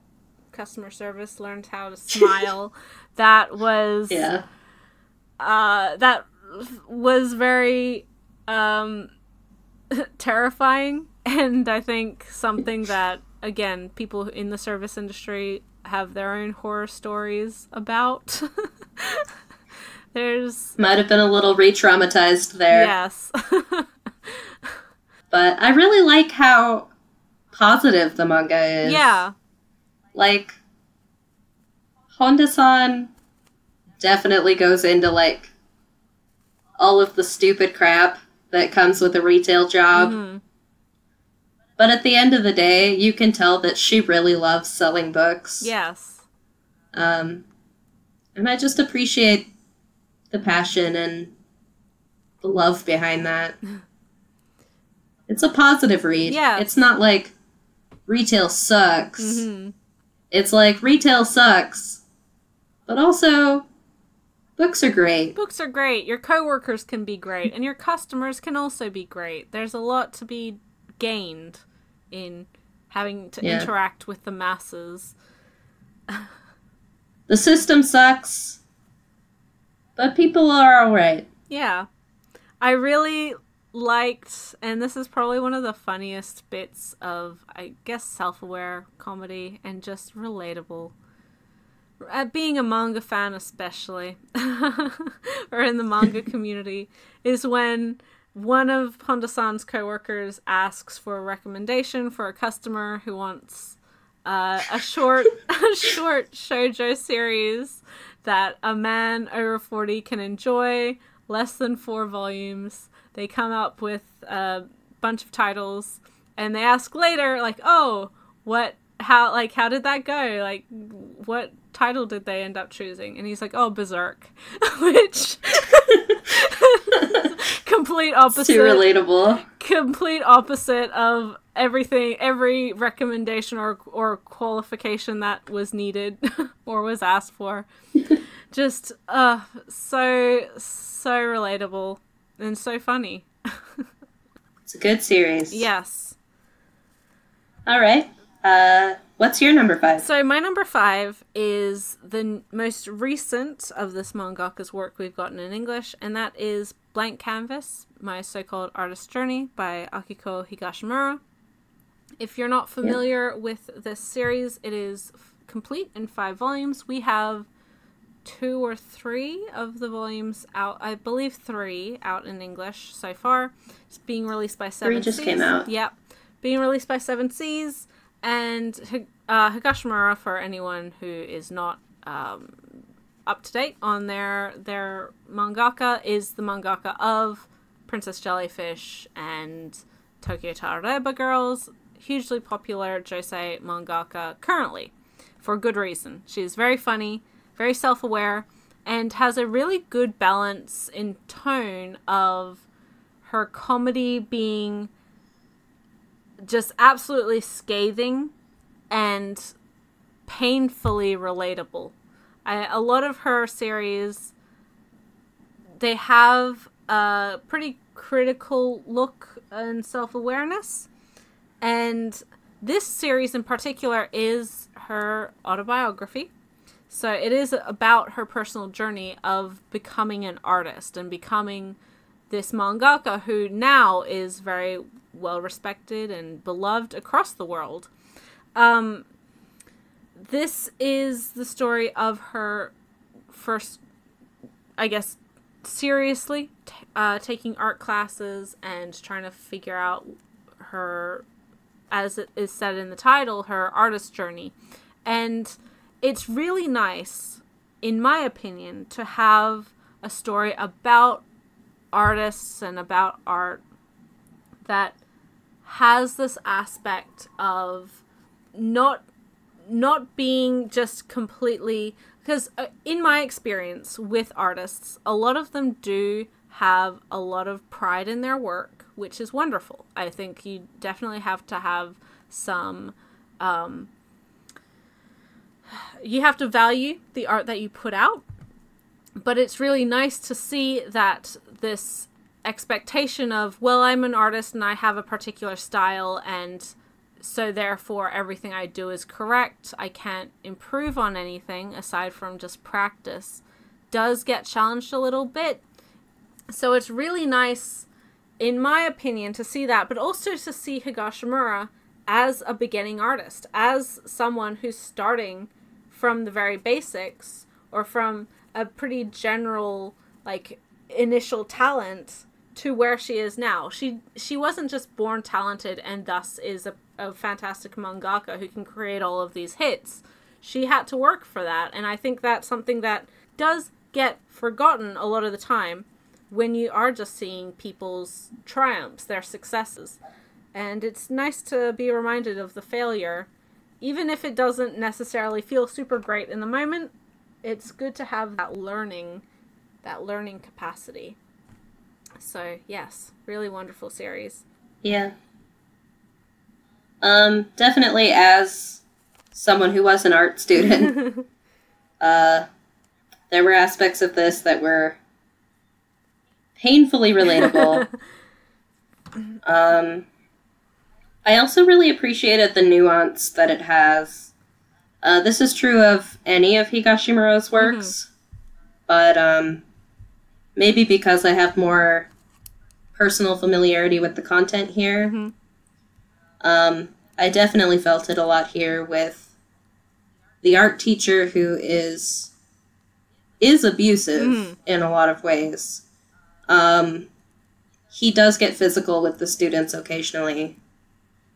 customer service, learned how to smile, that was very terrifying, and I think something that, again, people in the service industry have their own horror stories about. Might have been a little re-traumatized there. Yes. But I really like how positive the manga is. Yeah. Like, Honda-san definitely goes into, like, all of the stupid crap that comes with a retail job. Mm-hmm. But at the end of the day, you can tell that she really loves selling books. Yes. And I just appreciate the passion and the love behind that. It's a positive read. Yeah. It's not like retail sucks. Mm-hmm. It's like retail sucks, but also books are great. Books are great. Your coworkers can be great, and your customers can also be great. There's a lot to be gained in having to interact with the masses. The system sucks, but people are alright. Yeah. I really liked, and this is probably one of the funniest bits of, I guess, self-aware comedy and just relatable. Being a manga fan especially, or in the manga community, is when one of Honda-san's coworkers asks for a recommendation for a customer who wants a short a short shoujo series that a man over 40 can enjoy. Less than 4 volumes. They come up with a bunch of titles, and they ask later, like, "Oh, how did that go? Like, what title did they end up choosing?" And he's like, "Oh, Berserk," which complete opposite. Too relatable. Complete opposite of every recommendation or qualification that was needed or was asked for. Just so relatable and so funny. It's a good series. Yes. All right. What's your number 5? So my number 5 is the most recent of this mangaka's work we've gotten in English, and that is Blank Canvas, My So-Called Artist Journey by Akiko Higashimura. If you're not familiar with this series, it is complete in 5 volumes. We have 2 or 3 of the volumes out. I believe 3 out in English so far. It's being released by 7 Seas. 3 just came out. Yep. Being released by 7 Seas. And Higashimura, for anyone who is not up to date on their mangaka, is the mangaka of Princess Jellyfish and Tokyo Tarareba Girls. Hugely popular josei mangaka currently, for good reason. She's very funny, very self-aware, and has a really good balance in tone of her comedy being just absolutely scathing and painfully relatable. A lot of her series, they have a pretty critical look and self-awareness, and this series in particular is her autobiography. So it is about her personal journey of becoming an artist and becoming this mangaka who now is very well respected and beloved across the world. This is the story of her first, I guess, seriously taking art classes and trying to figure out her, as it is said in the title, her artist journey. And it's really nice, in my opinion, to have a story about artists and about art that has this aspect of not being just completely, because in my experience with artists, a lot of them do have a lot of pride in their work, which is wonderful. I think you definitely have to have some you have to value the art that you put out, but it's really nice to see that this expectation of, well, I'm an artist and I have a particular style, and so therefore everything I do is correct, I can't improve on anything aside from just practice, does get challenged a little bit. So it's really nice, in my opinion, to see that, but also to see Higashimura as a beginning artist, as someone who's starting from the very basics, or from a pretty general, like, initial talent to where she is now. She wasn't just born talented and thus is a fantastic mangaka who can create all of these hits. She had to work for that, and I think that's something that does get forgotten a lot of the time when you are just seeing people's triumphs, their successes. And it's nice to be reminded of the failure. Even if it doesn't necessarily feel super great in the moment, it's good to have that learning capacity. So, yes, really wonderful series. Yeah. Definitely as someone who was an art student, there were aspects of this that were painfully relatable. I also really appreciated the nuance that it has. This is true of any of Higashimura's works, but maybe because I have more personal familiarity with the content here, I definitely felt it a lot here with the art teacher who is abusive in a lot of ways. He does get physical with the students occasionally.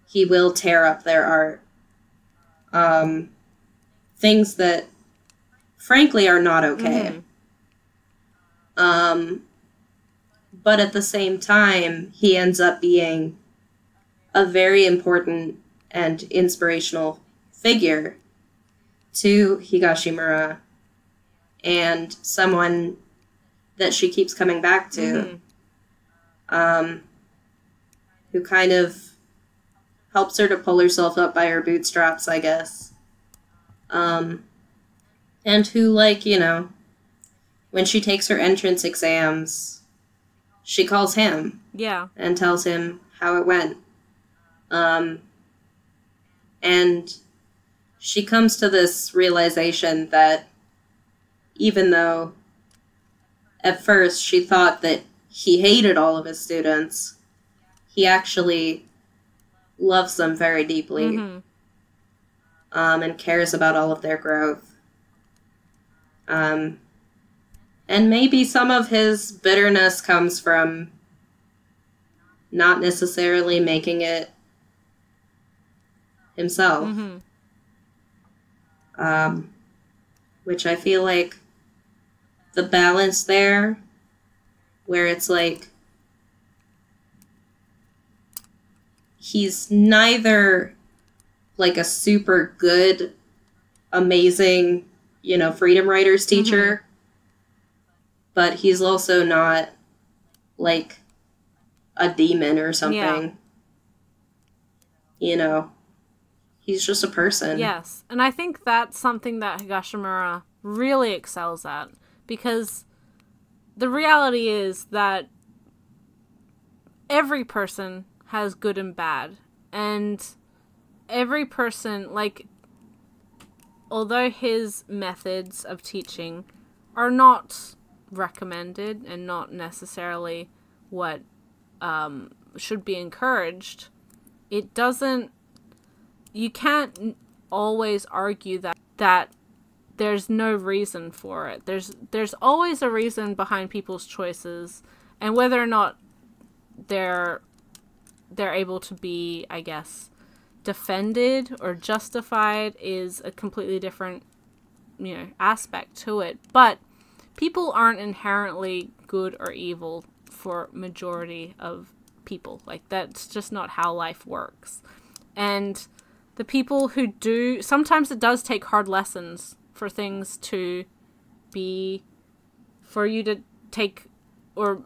He will tear up their art. things that, frankly, are not okay. But at the same time, he ends up being a very important and inspirational figure to Higashimura and someone that she keeps coming back to, who kind of helps her to pull herself up by her bootstraps, I guess. And who, like, you know, when she takes her entrance exams, she calls him. Yeah. And tells him how it went. And she comes to this realization that even though at first she thought that he hated all of his students, he actually loves them very deeply, and cares about all of their growth. And maybe some of his bitterness comes from not necessarily making it himself. Which I feel like the balance there, where it's like, he's neither like a super good, amazing, you know, freedom writers teacher, but he's also not like a demon or something. Yeah. You know, he's just a person. Yes, and I think that's something that Higashimura really excels at, because the reality is that every person has good and bad, and every person, like, although his methods of teaching are not recommended and not necessarily what should be encouraged, it doesn't, you can't always argue that there's no reason for it. There's always a reason behind people's choices, and whether or not they're able to be, I guess, defended or justified is a completely different, you know, aspect to it. But people aren't inherently good or evil for majority of people. Like, that's just not how life works. And the people who do, sometimes it does take hard lessons for things to be, for you to take or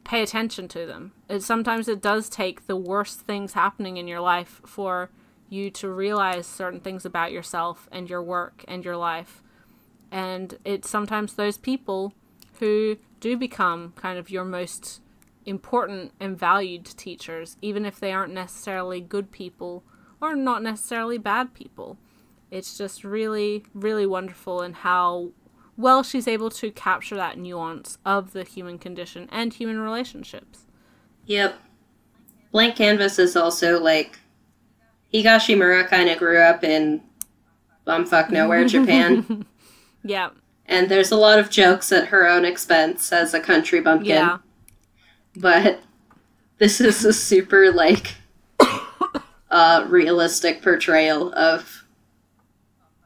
pay attention to them. Sometimes it does take the worst things happening in your life for you to realize certain things about yourself and your work and your life. And it's sometimes those people who do become kind of your most important and valued teachers, even if they aren't necessarily good people or not necessarily bad people. It's just really, really wonderful in how well she's able to capture that nuance of the human condition and human relationships. Yep. Blank Canvas is also, like, Higashimura kind of grew up in bumfuck nowhere, Japan. Yeah. And there's a lot of jokes at her own expense as a country bumpkin. Yeah. But this is a super, like, realistic portrayal of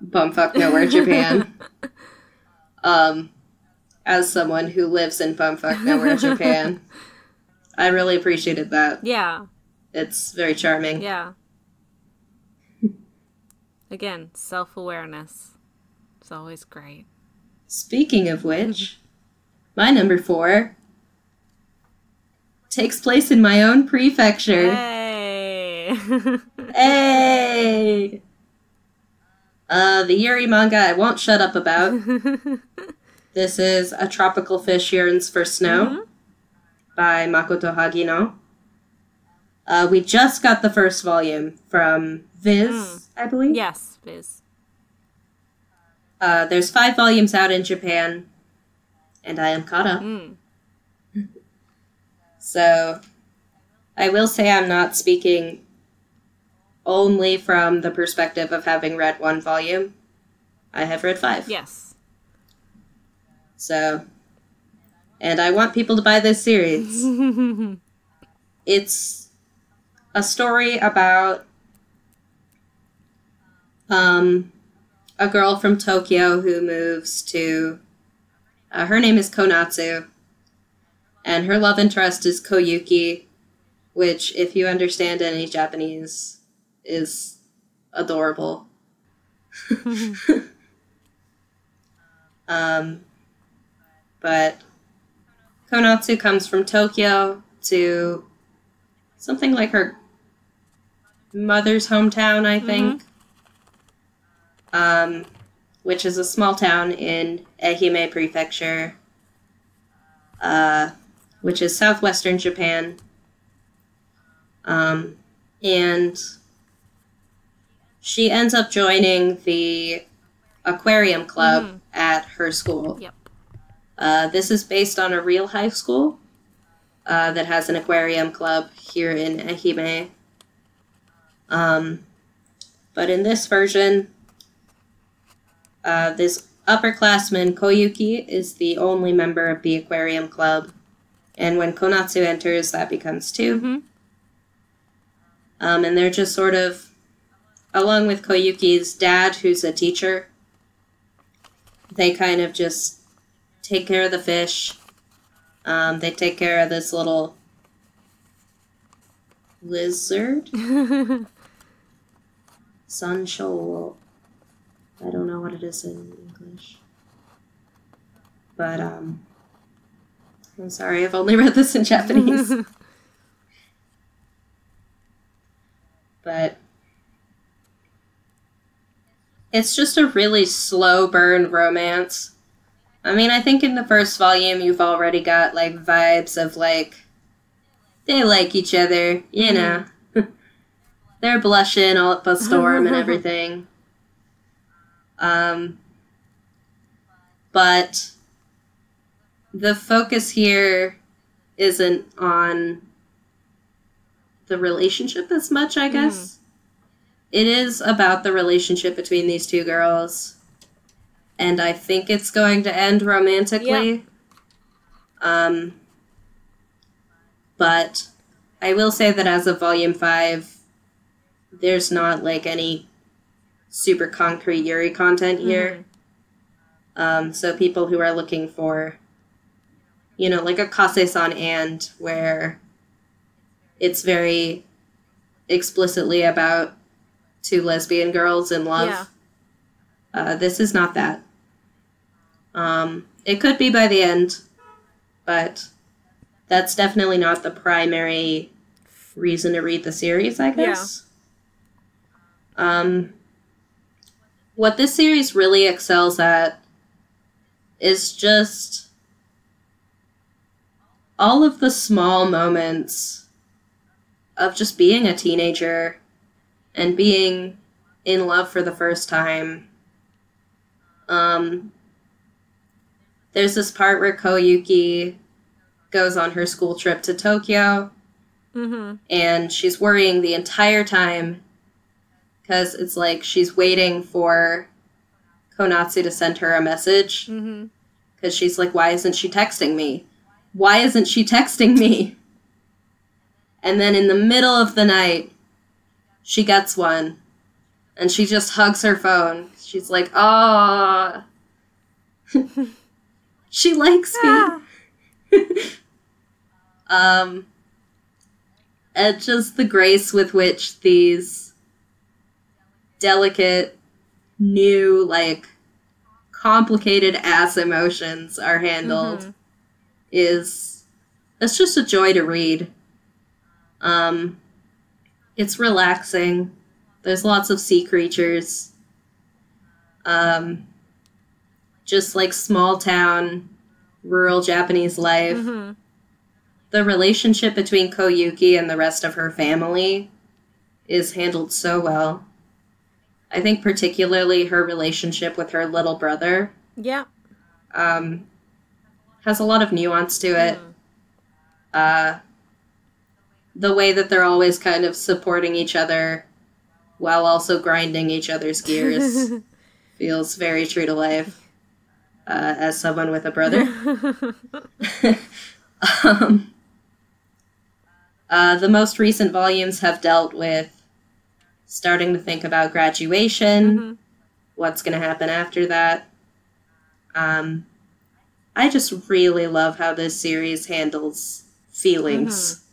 bumfuck nowhere, Japan. As someone who lives in bumfuck nowhere, Japan, I really appreciated that. Yeah. It's very charming. Yeah. Again, self-awareness. It's always great. Speaking of which, my number 4 takes place in my own prefecture. Hey! Hey! The Yuri manga I won't shut up about. This is A Tropical Fish Yearns for Snow by Makoto Hagino. We just got the first volume from Viz, I believe. Yes, Viz. There's 5 volumes out in Japan, and I am caught up. So, I will say I'm not speaking only from the perspective of having read 1 volume. I have read 5. Yes. So, and I want people to buy this series. It's a story about A girl from Tokyo who moves to, her name is Konatsu, and her love interest is Koyuki, which, if you understand any Japanese, is adorable. But Konatsu comes from Tokyo to something like her mother's hometown, I think, which is a small town in Ehime Prefecture, which is southwestern Japan. And she ends up joining the aquarium club at her school. Yep. This is based on a real high school that has an aquarium club here in Ehime. But in this version, this upperclassman Koyuki is the only member of the aquarium club. And when Konatsu enters, that becomes 2. And they're just sort of, along with Koyuki's dad, who's a teacher, they kind of just take care of the fish. They take care of this little lizard. Sansho. I don't know what it is in English. But, I'm sorry, I've only read this in Japanese. But it's just a really slow burn romance. I mean, I think in the first volume you've already got, like, vibes of, like, they like each other, you know. They're blushing all up a storm and everything. But the focus here isn't on the relationship as much, I guess. It is about the relationship between these two girls. And I think it's going to end romantically. Yeah. But I will say that as of Volume 5, there's not, like, any super concrete Yuri content here. So people who are looking for, you know, like a Kase-san and where it's very explicitly about two lesbian girls in love. Yeah. This is not that. It could be by the end, but that's definitely not the primary reason to read the series, I guess. Yeah. What this series really excels at is just all of the small moments of just being a teenager and being in love for the first time. There's this part where Koyuki goes on her school trip to Tokyo, and she's worrying the entire time because it's like she's waiting for Konatsu to send her a message. Because she's like, why isn't she texting me? Why isn't she texting me? And then in the middle of the night, she gets one. And she just hugs her phone. She's like, oh, she likes me. And just the grace with which these delicate, new, like, complicated ass emotions are handled it's just a joy to read. It's relaxing. There's lots of sea creatures. Just like small town, rural Japanese life. The relationship between Koyuki and the rest of her family is handled so well. I think particularly her relationship with her little brother. Yeah. Has a lot of nuance to it. The way that they're always kind of supporting each other while also grinding each other's gears feels very true to life as someone with a brother. The most recent volumes have dealt with starting to think about graduation, what's going to happen after that. I just really love how this series handles feelings.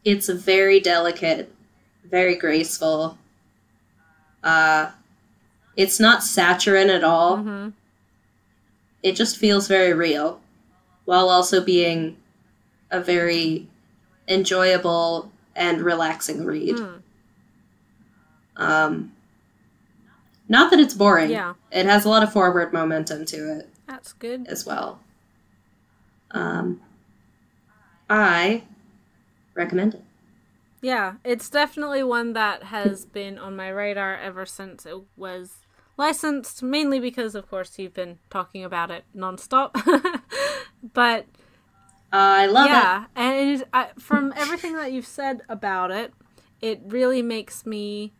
It's very delicate, very graceful. It's not saccharine at all. It just feels very real, while also being a very enjoyable and relaxing read. Not that it's boring. Yeah. It has a lot of forward momentum to it. That's good. As well. I recommend it. Yeah, it's definitely one that has been on my radar ever since it was licensed, mainly because, of course, you've been talking about it nonstop. But I love it. Yeah, and from everything that you've said about it, it really makes me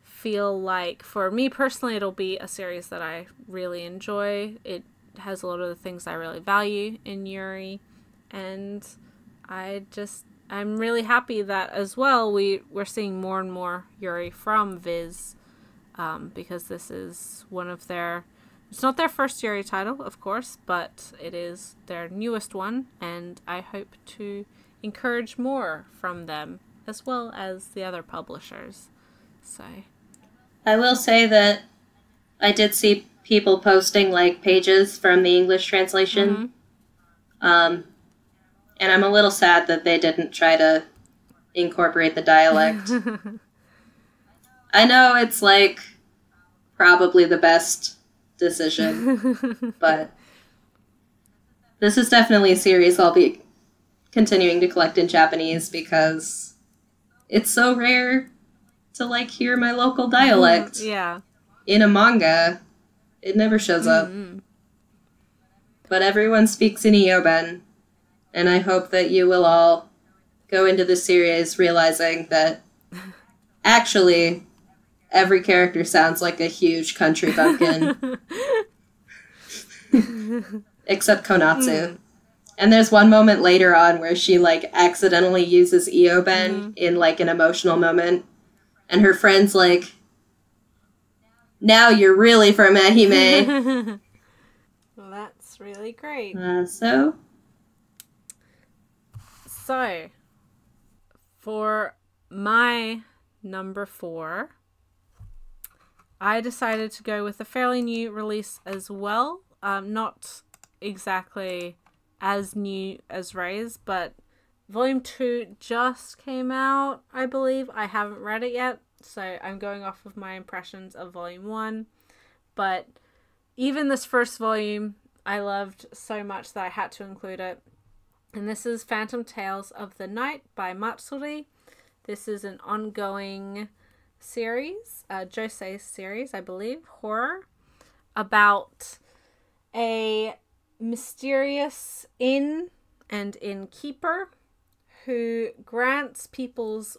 feel like, for me personally, it'll be a series that I really enjoy. It has a lot of the things I really value in Yuri, and I'm really happy that as well we're seeing more and more Yuri from Viz, because this is one of their, it's not their first Yuri title, of course, but it is their newest one, and I hope to encourage more from them, as well as the other publishers. So I will say that I did see people posting, like, pages from the English translation. And I'm a little sad that they didn't try to incorporate the dialect. I know it's, like, probably the best decision, but this is definitely a series I'll be continuing to collect in Japanese, because it's so rare to, like, hear my local dialect. Yeah. In a manga. It never shows up. But everyone speaks in Eoben, and I hope that you will all go into this series realizing that actually every character sounds like a huge country bumpkin. Except Konatsu. And there's one moment later on where she, like, accidentally uses Eoben in, like, an emotional moment. And her friend's like, now you're really from Ehime. Well, that's really great. So, for my number 4, I decided to go with a fairly new release as well. Not exactly as new as Ray's, but Volume 2 just came out, I believe. I haven't read it yet, so I'm going off of my impressions of Volume 1. But even this first volume, I loved so much that I had to include it. And this is Phantom Tales of the Night by Matsuri. This is an ongoing series, Josei series, I believe, horror, about a mysterious inn and innkeeper who grants people's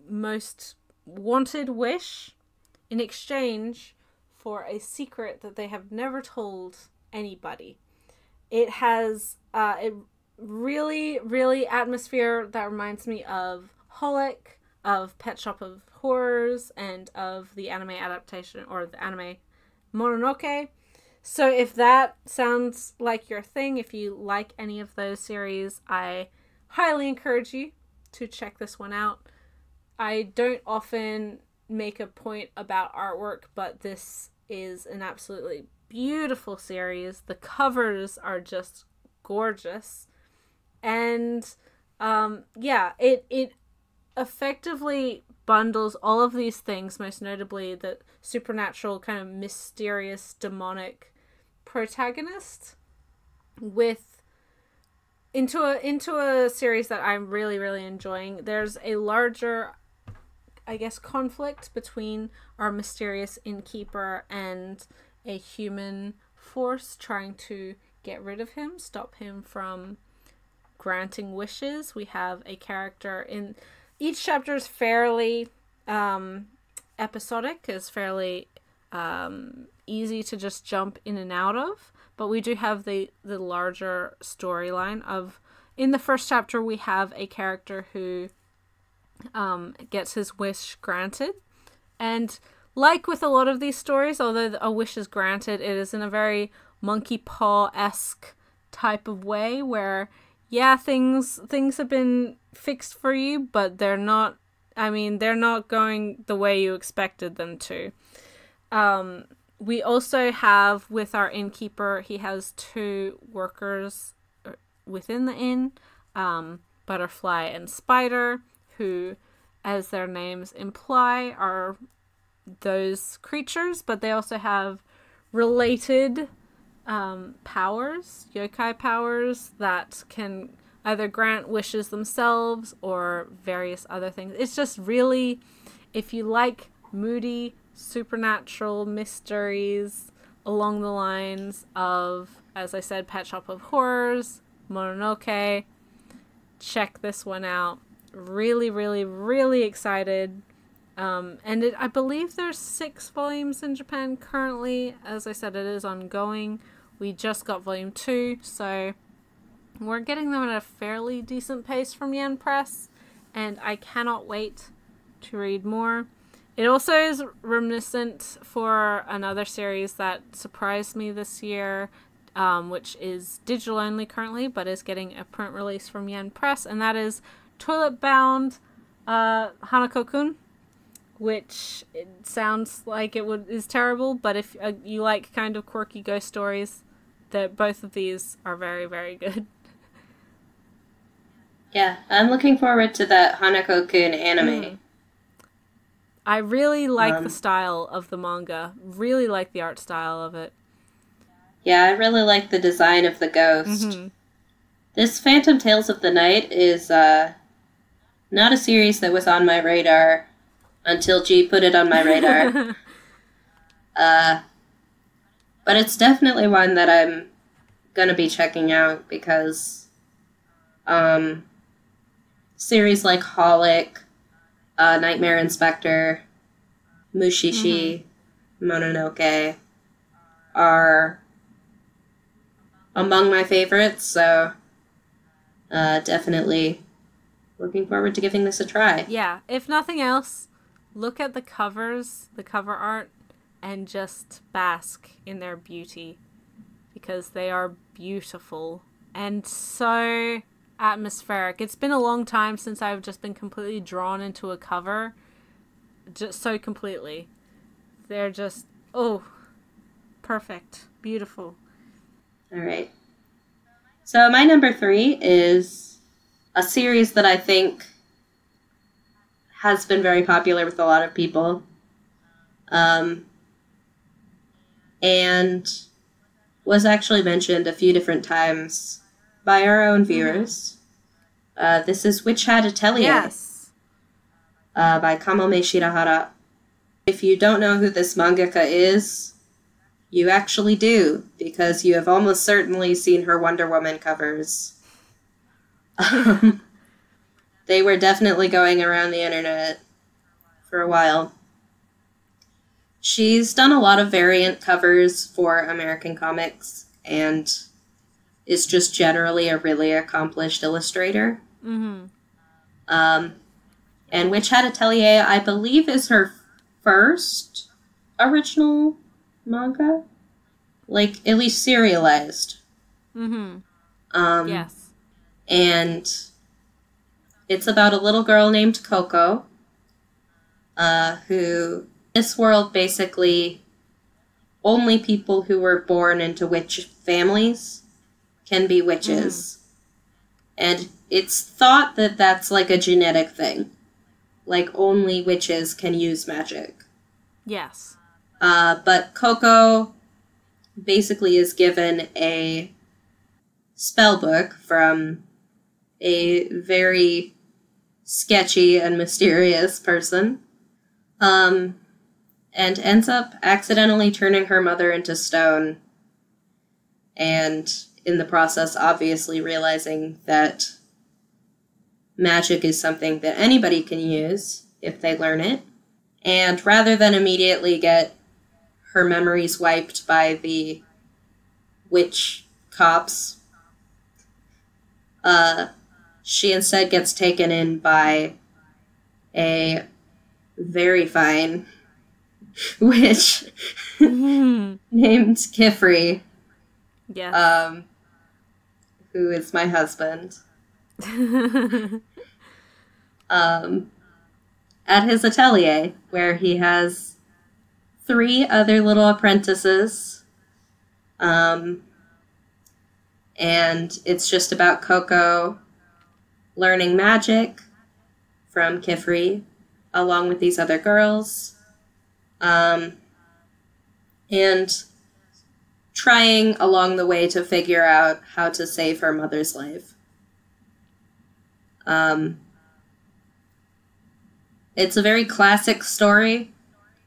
most wanted wish in exchange for a secret that they have never told anybody. It has a really, really atmosphere that reminds me of Holic, of Pet Shop of Horrors, and of the anime adaptation, or the anime Mononoke. So if that sounds like your thing, if you like any of those series, I highly encourage you to check this one out. I don't often make a point about artwork, but this is an absolutely beautiful series. The covers are just gorgeous. And it effectively bundles all of these things, most notably the supernatural, kind of mysterious, demonic protagonist, into a series that I'm really, really enjoying. There's a larger, I guess, conflict between our mysterious innkeeper and a human force trying to get rid of him, stop him from granting wishes. We have a character in each chapter is fairly episodic, is fairly easy to just jump in and out of, but we do have the larger storyline of, in the first chapter we have a character who gets his wish granted. And like with a lot of these stories, although a wish is granted, it is in a very Monkey Paw-esque type of way where, yeah, things have been fixed for you, but they're not going the way you expected them to. We also have, with our innkeeper, he has 2 workers within the inn, Butterfly and Spider, who, as their names imply, are those creatures, but they also have related powers, yokai powers, that can either grant wishes themselves or various other things. It's just really, if you like moody, supernatural mysteries along the lines of, as I said, Pet Shop of Horrors, Mononoke, check this one out. Really, really, really excited. And I believe there's 6 volumes in Japan currently. As I said, it is ongoing. We just got volume 2, so we're getting them at a fairly decent pace from Yen Press, and I cannot wait to read more. It also is reminiscent for another series that surprised me this year, which is digital only currently, but is getting a print release from Yen Press, and that is Toilet Bound Hanako-kun, which it sounds like is terrible, but if you like kind of quirky ghost stories, that both of these are very, very good. Yeah, I'm looking forward to that Hanako-kun anime. I really like the style of the manga. Really like the art style of it. Yeah, I really like the design of the ghost. Mm-hmm. This Phantom Tales of the Night is not a series that was on my radar until G put it on my radar. But it's definitely one that I'm going to be checking out because series like Holic, Nightmare Inspector, Mushishi, Mononoke are among my favorites, so definitely looking forward to giving this a try. Yeah, if nothing else, look at the covers, the cover art, and just bask in their beauty, because they are beautiful and so atmospheric. It's been a long time since I've just been completely drawn into a cover, just so completely. They're just, perfect, beautiful. All right. So my number 3 is a series that I think has been very popular with a lot of people. And was actually mentioned a few different times by our own viewers. This is Witch Hat Atelier. Yes. By Kamome Shirahara. If you don't know who this mangaka is, you actually do, because you have almost certainly seen her Wonder Woman covers. They were definitely going around the internet for a while. She's done a lot of variant covers for American comics and is just generally a really accomplished illustrator. And Witch Hat Atelier, I believe, is her first original manga. Like, at least serialized. Yes. And it's about a little girl named Coco, who, this world, basically, only people who were born into witch families can be witches. And it's thought that that's like a genetic thing. Like, only witches can use magic. Yes. But Coco basically is given a spell book from a very sketchy and mysterious person, and ends up accidentally turning her mother into stone, and in the process obviously realizing that magic is something that anybody can use if they learn it. And rather than immediately get her memories wiped by the witch cops, she instead gets taken in by a very fine witch named Kifri, Yes. who is my husband, at his atelier, where he has 3 other little apprentices. And it's just about Coco learning magic from Kifri, along with these other girls, and trying along the way to figure out how to save her mother's life. It's a very classic story,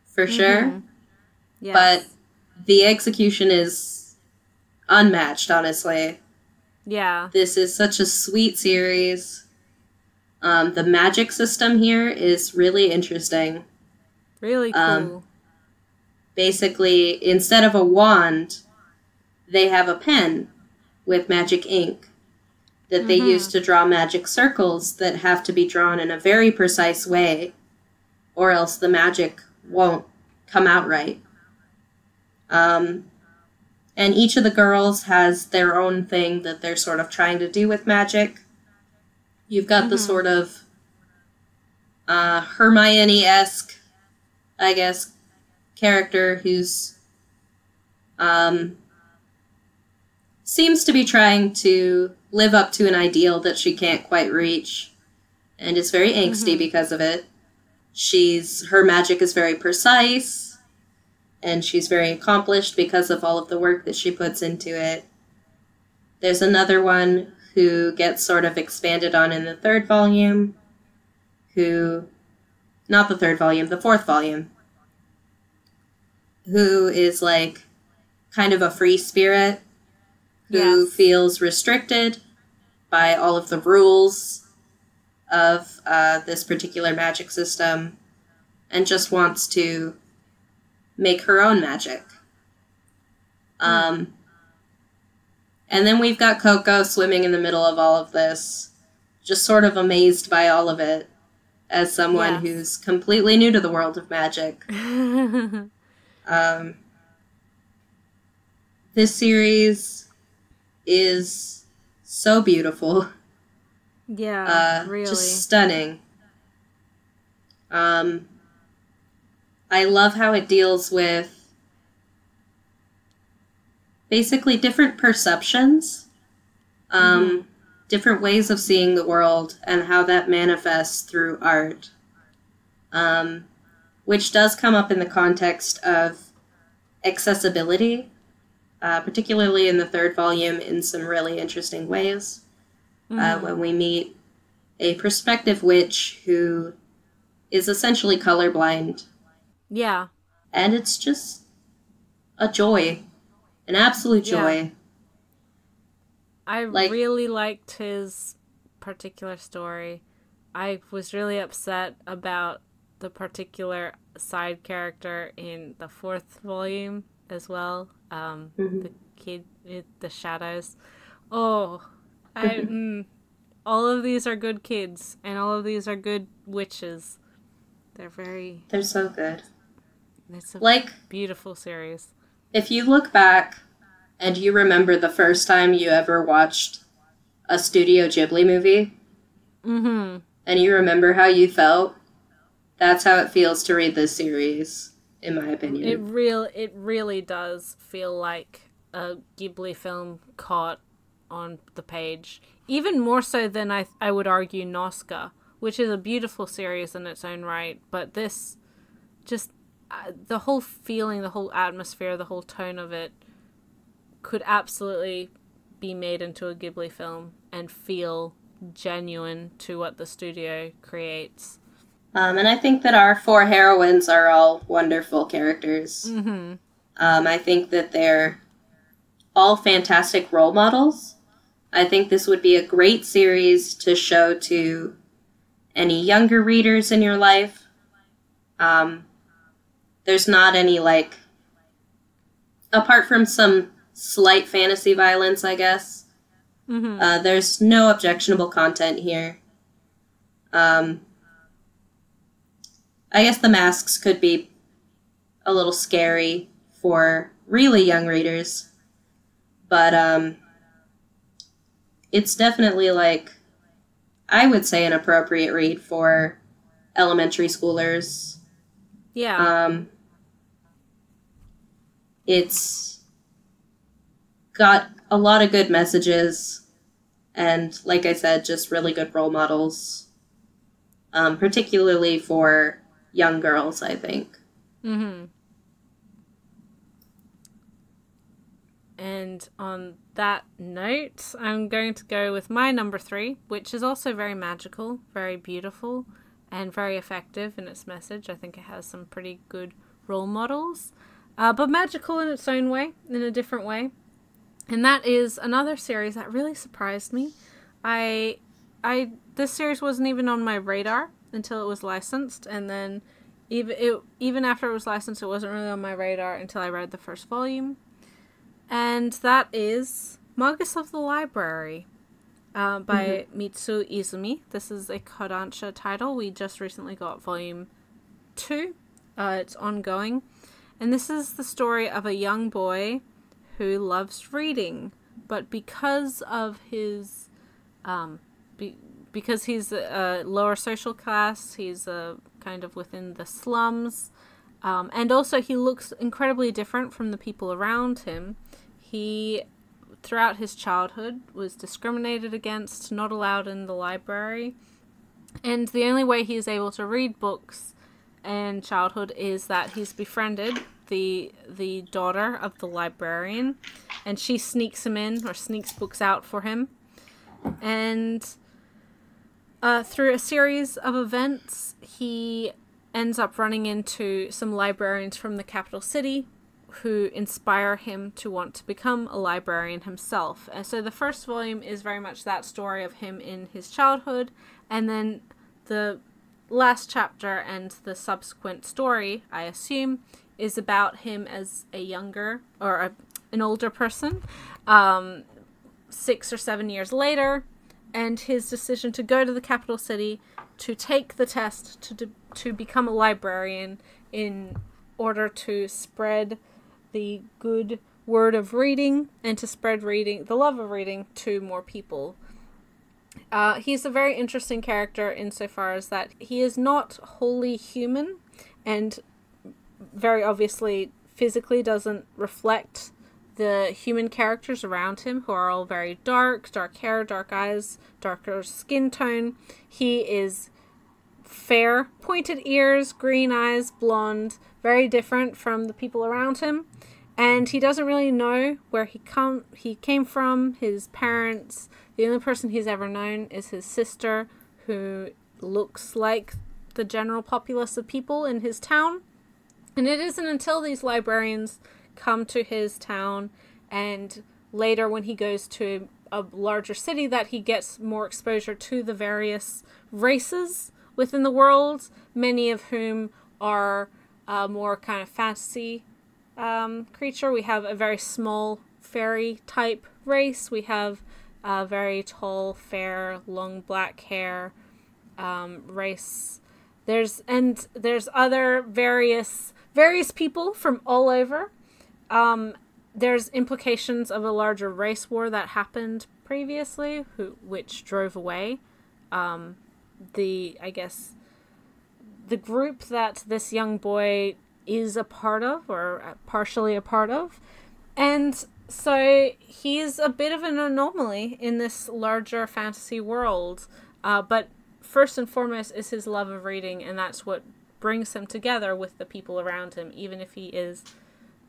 for sure, Yes. but the execution is unmatched, honestly. Yeah. This is such a sweet series. The magic system here is really interesting. Really cool. Basically, instead of a wand, they have a pen with magic ink that they use to draw magic circles that have to be drawn in a very precise way, or else the magic won't come out right. And each of the girls has their own thing that they're sort of trying to do with magic. You've got the sort of Hermione-esque, I guess, character who's seems to be trying to live up to an ideal that she can't quite reach, and is very angsty because of it. Her magic is very precise, and she's very accomplished because of all of the work that she puts into it. There's another one who gets sort of expanded on in the 3rd volume, not the 3rd volume, the 4th volume, who is like kind of a free spirit, who feels restricted by all of the rules of this particular magic system, and just wants to make her own magic. And then we've got Coco swimming in the middle of all of this, just sort of amazed by all of it, as someone who's completely new to the world of magic. This series is so beautiful. Yeah, really. Just stunning. I love how it deals with basically different perceptions, different ways of seeing the world, and how that manifests through art, which does come up in the context of accessibility, particularly in the 3rd volume in some really interesting ways, when we meet a prospective witch who is essentially colorblind. Yeah. And it's just a joy. An absolute joy. I really liked his particular story. I was really upset about the particular side character in the 4th volume as well. The kid with the shadows. Oh, all of these are good kids, and all of these are good witches. They're so good. It's a beautiful series. If you look back and you remember the first time you ever watched a Studio Ghibli movie, and you remember how you felt, that's how it feels to read this series, in my opinion. It really does feel like a Ghibli film caught on the page. Even more so than I would argue Nausicaä, which is a beautiful series in its own right, but this just... the whole feeling, the whole atmosphere, the whole tone of it could absolutely be made into a Ghibli film and feel genuine to what the studio creates. And I think that our 4 heroines are all wonderful characters. I think that they're all fantastic role models. I think this would be a great series to show to any younger readers in your life. There's not any, apart from some slight fantasy violence, I guess, there's no objectionable content here. I guess the masks could be a little scary for really young readers, but it's definitely like, I would say, an appropriate read for elementary schoolers. Yeah. It's got a lot of good messages, and like I said, just really good role models, particularly for young girls, I think. Mm-hmm. And on that note, I'm going to go with my number 3, which is also very magical, very beautiful, and very effective in its message. I think it has some pretty good role models, but magical in its own way, in a different way. And that is another series that really surprised me. This series wasn't even on my radar until it was licensed, and then even after it was licensed, it wasn't really on my radar until I read the first volume. And that is Magus of the Library by Mitsu Izumi. This is a Kodansha title. We just recently got volume 2. It's ongoing. And this is the story of a young boy who loves reading, but because of his because he's a lower social class, he's kind of within the slums, and also he looks incredibly different from the people around him. He, throughout his childhood, was discriminated against, not allowed in the library, and the only way he is able to read books in childhood is that he's befriended the daughter of the librarian, and she sneaks him in, or sneaks books out for him. And through a series of events, he ends up running into some librarians from the capital city who inspire him to want to become a librarian himself. And so the first volume is very much that story of him in his childhood, and then the last chapter and the subsequent story, I assume, is about him as a younger, or an older person, 6 or 7 years later, and his decision to go to the capital city to take the test to become a librarian in order to spread the good word of reading and to spread reading, the love of reading, to more people. He's a very interesting character insofar as that he is not wholly human, and very obviously physically doesn't reflect the human characters around him, who are all very dark hair, dark eyes, darker skin tone. He is fair, pointed ears, green eyes, blonde, very different from the people around him. And he doesn't really know where he came from, his parents. The only person he's ever known is his sister, who looks like the general populace of people in his town. And it isn't until these librarians come to his town, and later when he goes to a larger city, that he gets more exposure to the various races within the world, many of whom are more kind of fantasy creature. We have a very small fairy type race. We have a very tall, fair, long black hair race. There's other various people from all over. There's implications of a larger race war that happened previously, which drove away I guess the group that this young boy is a part of, or partially a part of. And so he's a bit of an anomaly in this larger fantasy world. But first and foremost is his love of reading, and that's what brings him together with the people around him, even if he is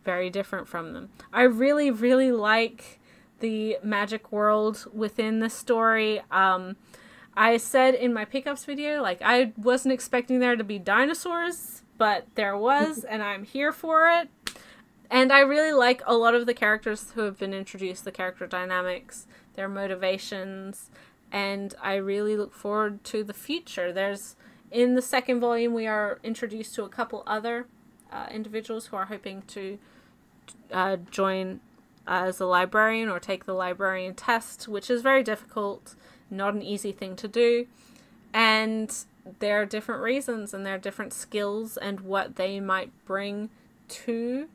very different from them. I really, really like the magic world within this story. I said in my pickups video, like, I wasn't expecting there to be dinosaurs, but there was, and I'm here for it. And I really like a lot of the characters who have been introduced, the character dynamics, their motivations, and I really look forward to the future. In the second volume, we are introduced to a couple other individuals who are hoping to join as a librarian or take the librarian test, which is very difficult, not an easy thing to do. And there are different reasons and there are different skills and what they might bring to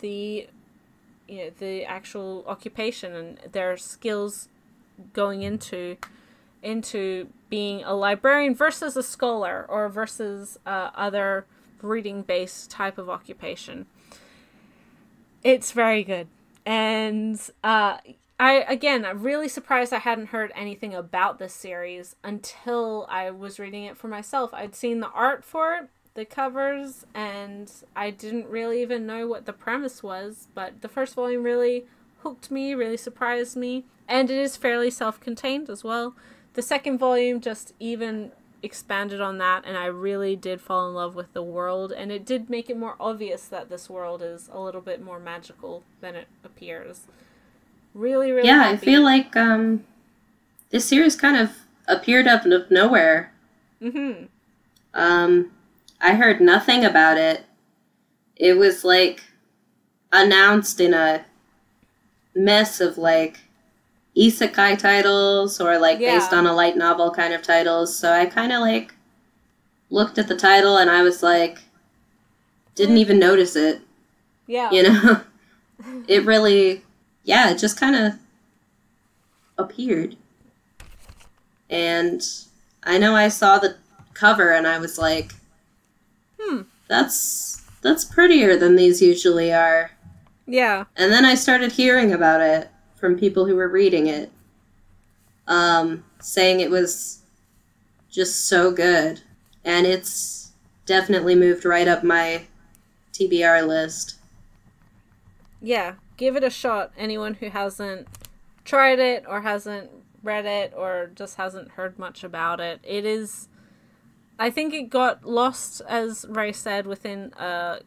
the the actual occupation, and their skills going into being a librarian versus a scholar or versus other reading based type of occupation. It's very good. And I'm really surprised I hadn't heard anything about this series until I was reading it for myself. I'd seen the art for it, the covers, and I didn't really even know what the premise was, but the first volume really hooked me, really surprised me, and it is fairly self-contained as well. The second volume just even expanded on that, and I really did fall in love with the world, and it did make it more obvious that this world is a little bit more magical than it appears. Really, really happy. I feel like this series kind of appeared out of nowhere. I heard nothing about it. It was like announced in a mess of like isekai titles or like based on a light novel kind of titles. So I kind of like looked at the title and I was like, didn't even notice it. Yeah. You know? It really, it just kind of appeared. And I know I saw the cover and I was like, that's prettier than these usually are. Yeah. And then I started hearing about it from people who were reading it, saying it was just so good. And it's definitely moved right up my TBR list. Yeah, give it a shot. Anyone who hasn't tried it or hasn't read it or just hasn't heard much about it. It is... I think it got lost, as Ray said, within a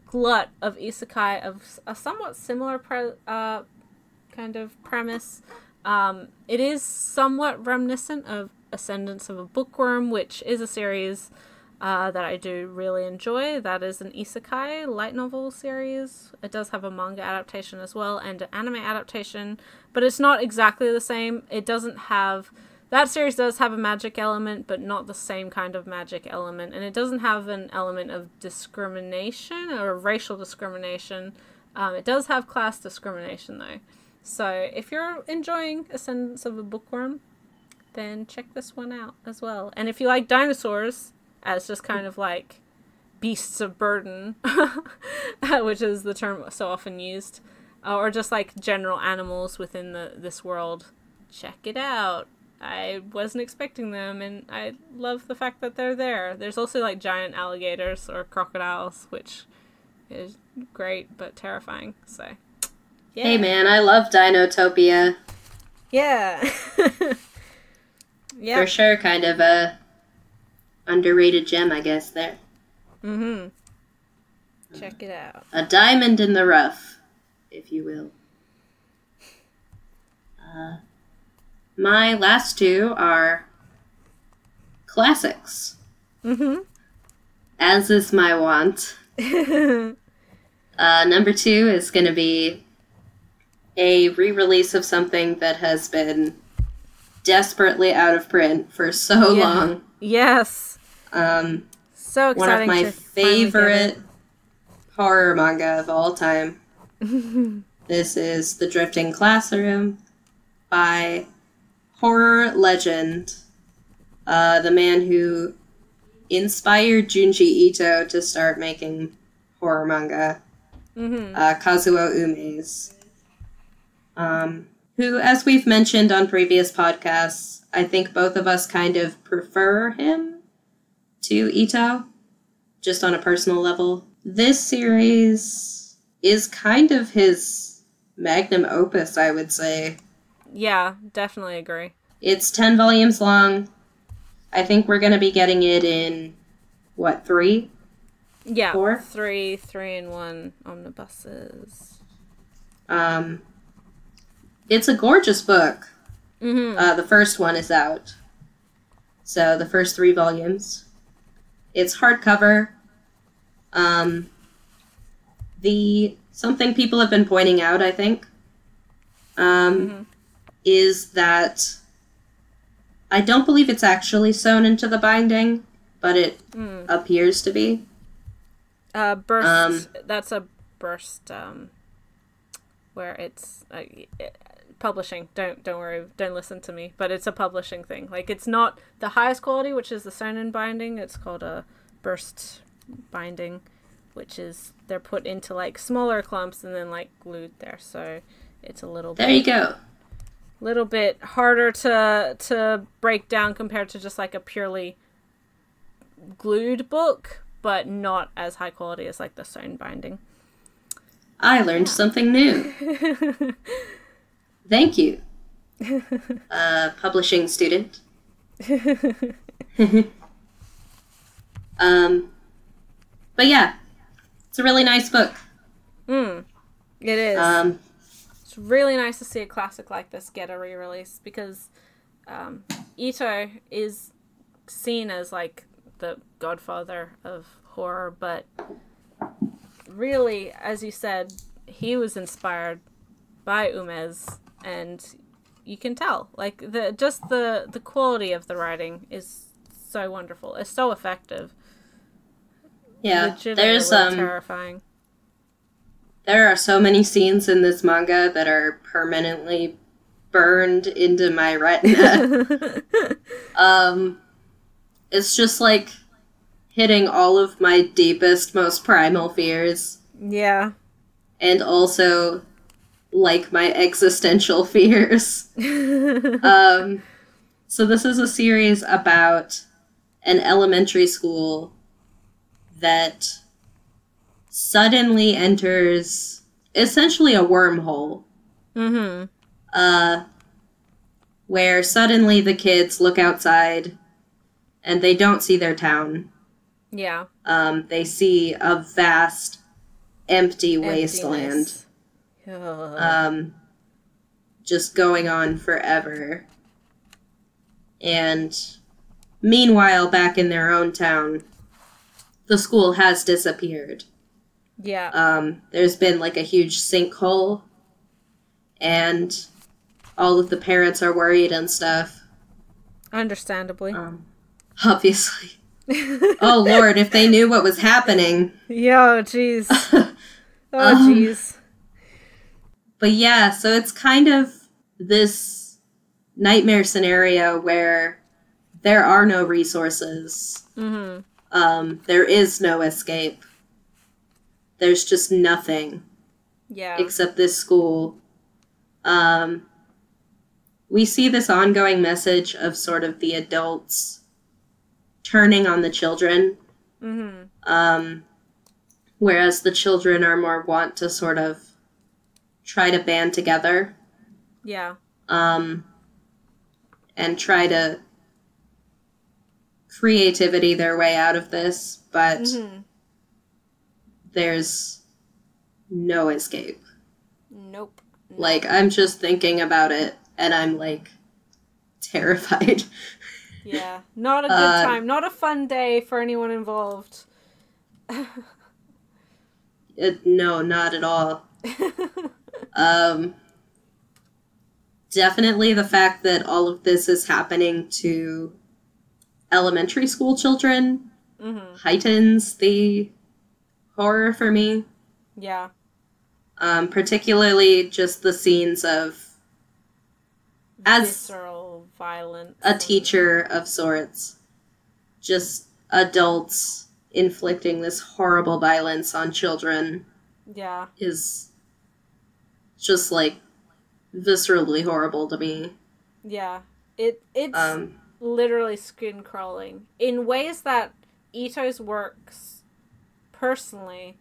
glut of isekai of a somewhat similar kind of premise. It is somewhat reminiscent of Ascendance of a Bookworm, which is a series that I do really enjoy. That is an isekai light novel series. It does have a manga adaptation as well and an anime adaptation, but it's not exactly the same. It doesn't have... That series does have a magic element, but not the same kind of magic element. And it doesn't have an element of discrimination or racial discrimination. It does have class discrimination, though. So if you're enjoying Ascendance of a Bookworm, then check this one out as well. And if you like dinosaurs as just kind of like beasts of burden, which is the term so often used, or just like general animals within this world, check it out. I wasn't expecting them, and I love the fact that they're there. There's also, like, giant alligators or crocodiles, which is great, but terrifying, so, yeah. Hey, man, I love Dinotopia. Yeah. Yeah. For sure, kind of a underrated gem, I guess, there. Check it out. A diamond in the rough, if you will. My last two are classics. As is my want. Number two is going to be a re-release of something that has been desperately out of print for so long. Yes. So exciting. One of my favorite horror manga of all time. This is The Drifting Classroom by horror legend, the man who inspired Junji Ito to start making horror manga, Kazuo Ume's, who, as we've mentioned on previous podcasts, I think both of us kind of prefer him to Ito, just on a personal level. This series is kind of his magnum opus, I would say. Yeah, definitely agree. It's 10 volumes long. I think we're going to be getting it in, 3? Yeah, 4? 3 and 1 omnibuses. It's a gorgeous book. The first one is out. So the first 3 volumes. It's hardcover. Something people have been pointing out, I think, is that I don't believe it's actually sewn into the binding, but it appears to be. Burst. That's a burst. Where it's publishing. Don't worry. Don't listen to me. But it's a publishing thing. Like, it's not the highest quality, which is the sewn-in binding. It's called a burst binding, which is they're put into like smaller clumps and then like glued there. So it's a little. There you go. Little bit harder to break down compared to just like a purely glued book, but not as high quality as like the sewn binding. I learned something new. Thank you, publishing student. But yeah, it's a really nice book. It is. It's really nice to see a classic like this get a re-release because Ito is seen as like the godfather of horror, but really, as you said, he was inspired by Umez, and you can tell, like, the quality of the writing is so wonderful. It's so effective. Yeah, there's terrifying. There are so many scenes in this manga that are permanently burned into my retina. It's just like hitting all of my deepest, most primal fears. Yeah. And also, like, my existential fears. So this is a series about an elementary school that suddenly enters essentially a wormhole. Where suddenly the kids look outside and they don't see their town. Yeah. They see a vast, empty wasteland. Just going on forever. And meanwhile, back in their own town, the school has disappeared. Yeah. There's been like a huge sinkhole, and all of the parents are worried and stuff. Understandably. Obviously. Oh Lord, if they knew what was happening. Yo, jeez. Oh, jeez. But yeah, so it's kind of this nightmare scenario where there are no resources. There is no escape. There's just nothing. Yeah. Except this school. We see this ongoing message of sort of the adults turning on the children. Whereas the children are more wont to sort of try to band together. Yeah. And try to creativity their way out of this, but there's no escape. Nope. Like, I'm just thinking about it, and I'm, like, terrified. Yeah. Not a good time. Not a fun day for anyone involved. No, not at all. Definitely the fact that all of this is happening to elementary school children heightens the horror for me. Yeah. Particularly just the scenes of as visceral violence. A teacher of sorts. Just adults inflicting this horrible violence on children. Yeah. Is just, like, viscerally horrible to me. Yeah. It's literally skin crawling in ways that Ito's works personally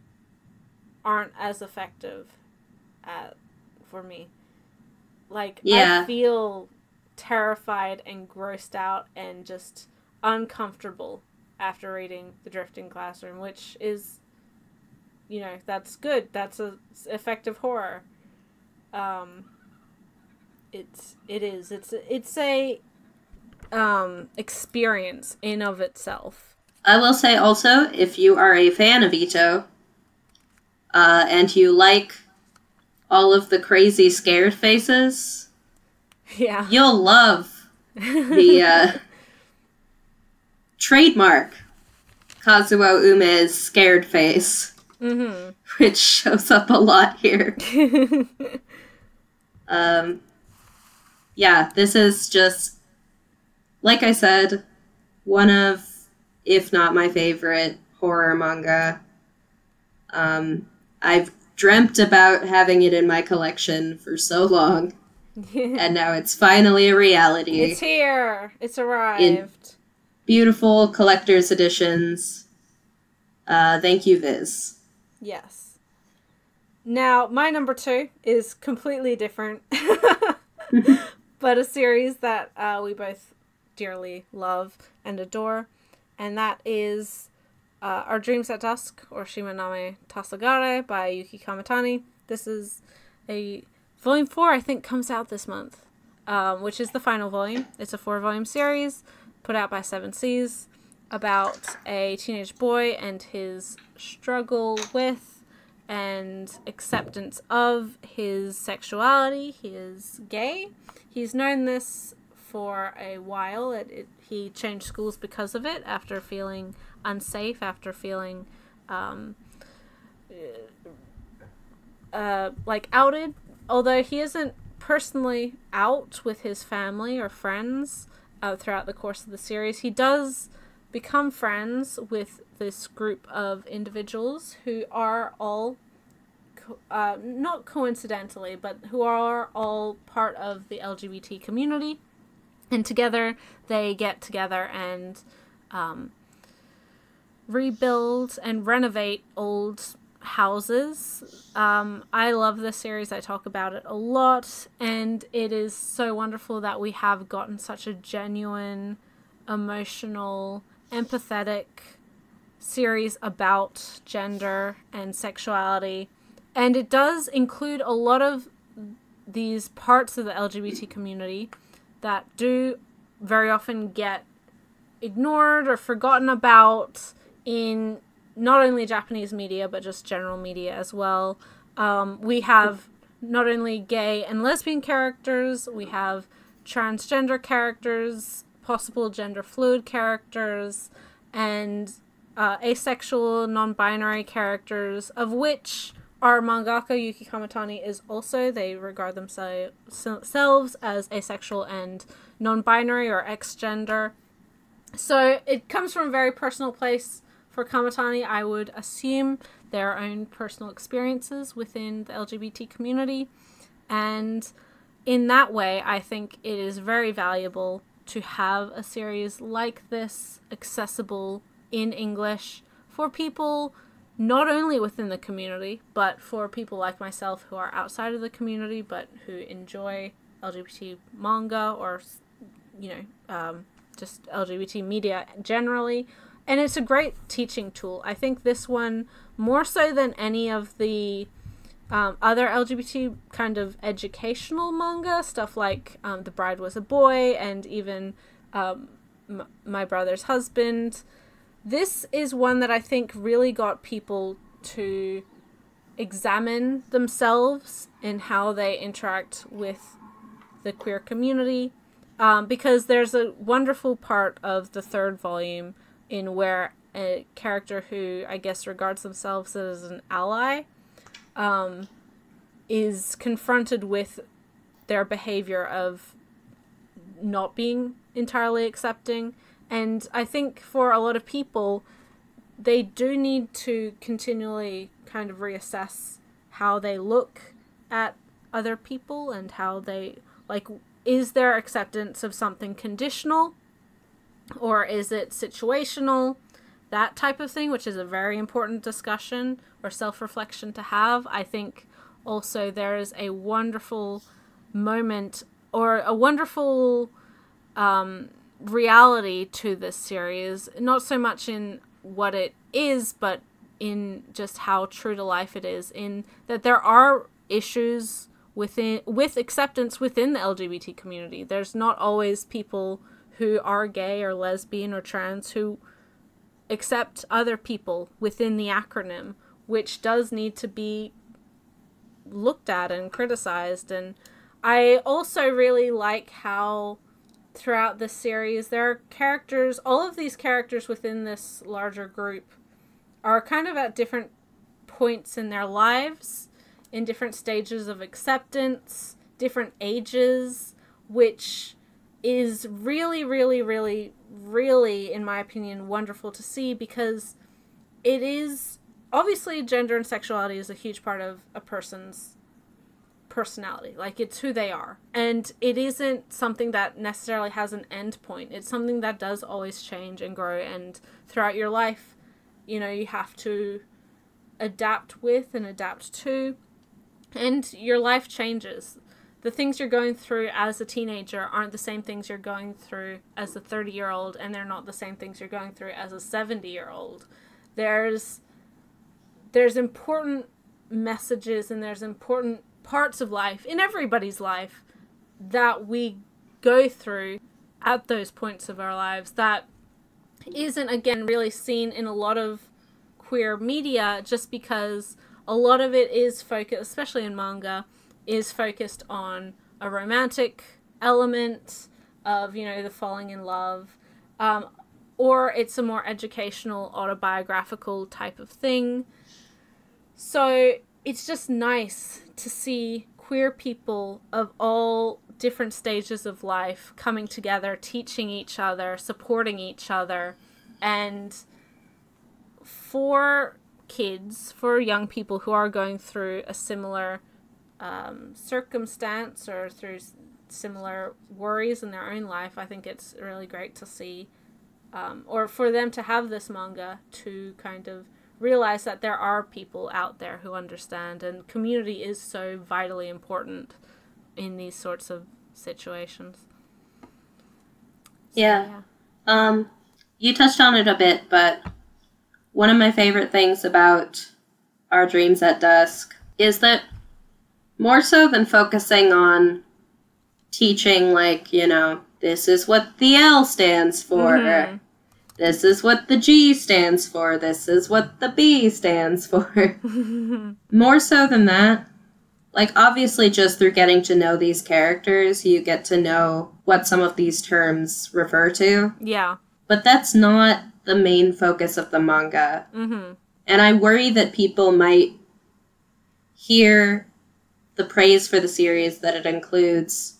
aren't as effective for me. Like, yeah. I feel terrified and grossed out and just uncomfortable after reading The Drifting Classroom, which is, you know, that's good. That's a effective horror. It's a experience in of itself. I will say also, if you are a fan of Ito, and you like all of the crazy scared faces, yeah, you'll love the trademark Kazuo Ume's scared face, which shows up a lot here. Yeah, this is just, like I said, one of, if not my favorite, horror manga. I've dreamt about having it in my collection for so long, and now it's finally a reality. It's here. It's arrived. In beautiful collector's editions. Thank you, Viz. Yes. Now, my number 2 is completely different, but a series that we both dearly love and adore, and that is Our Dreams at Dusk, or Shimaname Tasagare by Yuki Kamitani. This is a volume 4, I think, comes out this month, which is the final volume. It's a 4-volume series put out by Seven Seas about a teenage boy and his struggle with and acceptance of his sexuality. He is gay. He's known this for a while. He changed schools because of it, after feeling unsafe, after feeling outed. Although he isn't personally out with his family or friends throughout the course of the series, he does become friends with this group of individuals who are all not coincidentally, but who are all part of the LGBT community, and together they get together and rebuild and renovate old houses. I love this series. I talk about it a lot, and it is so wonderful that we have gotten such a genuine, emotional, empathetic series about gender and sexuality. And it does include a lot of these parts of the LGBT community that do very often get ignored or forgotten about in not only Japanese media, but just general media as well. We have not only gay and lesbian characters, we have transgender characters, possible gender fluid characters, and asexual, non-binary characters, of which our mangaka Yuki Kamitani is also. They regard themselves as asexual and non-binary or ex-gender. So it comes from a very personal place for Kamitani. I would assume their own personal experiences within the LGBT community. And in that way, I think it is very valuable to have a series like this accessible in English for people not only within the community, but for people like myself who are outside of the community, but who enjoy LGBT manga or, just LGBT media generally. And it's a great teaching tool. I think this one, more so than any of the other LGBT kind of educational manga, stuff like The Bride Was a Boy and even My Brother's Husband, this is one that I think really got people to examine themselves in how they interact with the queer community, because there's a wonderful part of the 3rd volume in where a character who I guess regards themselves as an ally is confronted with their behavior of not being entirely accepting. And I think for a lot of people, they do need to continually kind of reassess how they look at other people and how they, is their acceptance of something conditional or is it situational? That type of thing, which is a very important discussion or self-reflection to have. I think also there is a wonderful moment or a wonderful reality to this series, not so much in what it is, but in just how true to life it is, in that there are issues with acceptance within the LGBT community. There's not always people who are gay or lesbian or trans who accept other people within the acronym, which does need to be looked at and criticized. And I also really like how throughout this series. There are characters, all of these characters within this larger group are kind of at different points in their lives, in different stages of acceptance, different ages, which is really, really, really, really, in my opinion, wonderful to see, because it is, obviously, gender and sexuality is a huge part of a person's personality. Like, it's who they are. And it isn't something that necessarily has an end point. It's something that does always change and grow, and throughout your life, you know, you have to adapt with and adapt to, and your life changes. The things you're going through as a teenager aren't the same things you're going through as a 30-year-old, and they're not the same things you're going through as a 70-year-old. There's important messages, and there's important parts of life, in everybody's life, that we go through at those points of our lives that isn't, again, really seen in a lot of queer media, just because a lot of it is focused, especially in manga, is focused on a romantic element of, you know, the falling in love, or it's a more educational, autobiographical type of thing. So it's just nice to see queer people of all different stages of life coming together, teaching each other, supporting each other, and for kids, for young people who are going through a similar circumstance or through similar worries in their own life, I think it's really great to see, or for them to have this manga to kind of realize that there are people out there who understand, and community is so vitally important in these sorts of situations. So, yeah. You touched on it a bit, but one of my favorite things about Our Dreams at Dusk is that more so than focusing on teaching, like, you know, this is what the L stands for, mm-hmm. This is what the G stands for, this is what the B stands for. More so than that, like, obviously just through getting to know these characters, you get to know what some of these terms refer to. Yeah. But that's not the main focus of the manga. Mm-hmm. And I worry that people might hear the praise for the series, that it includes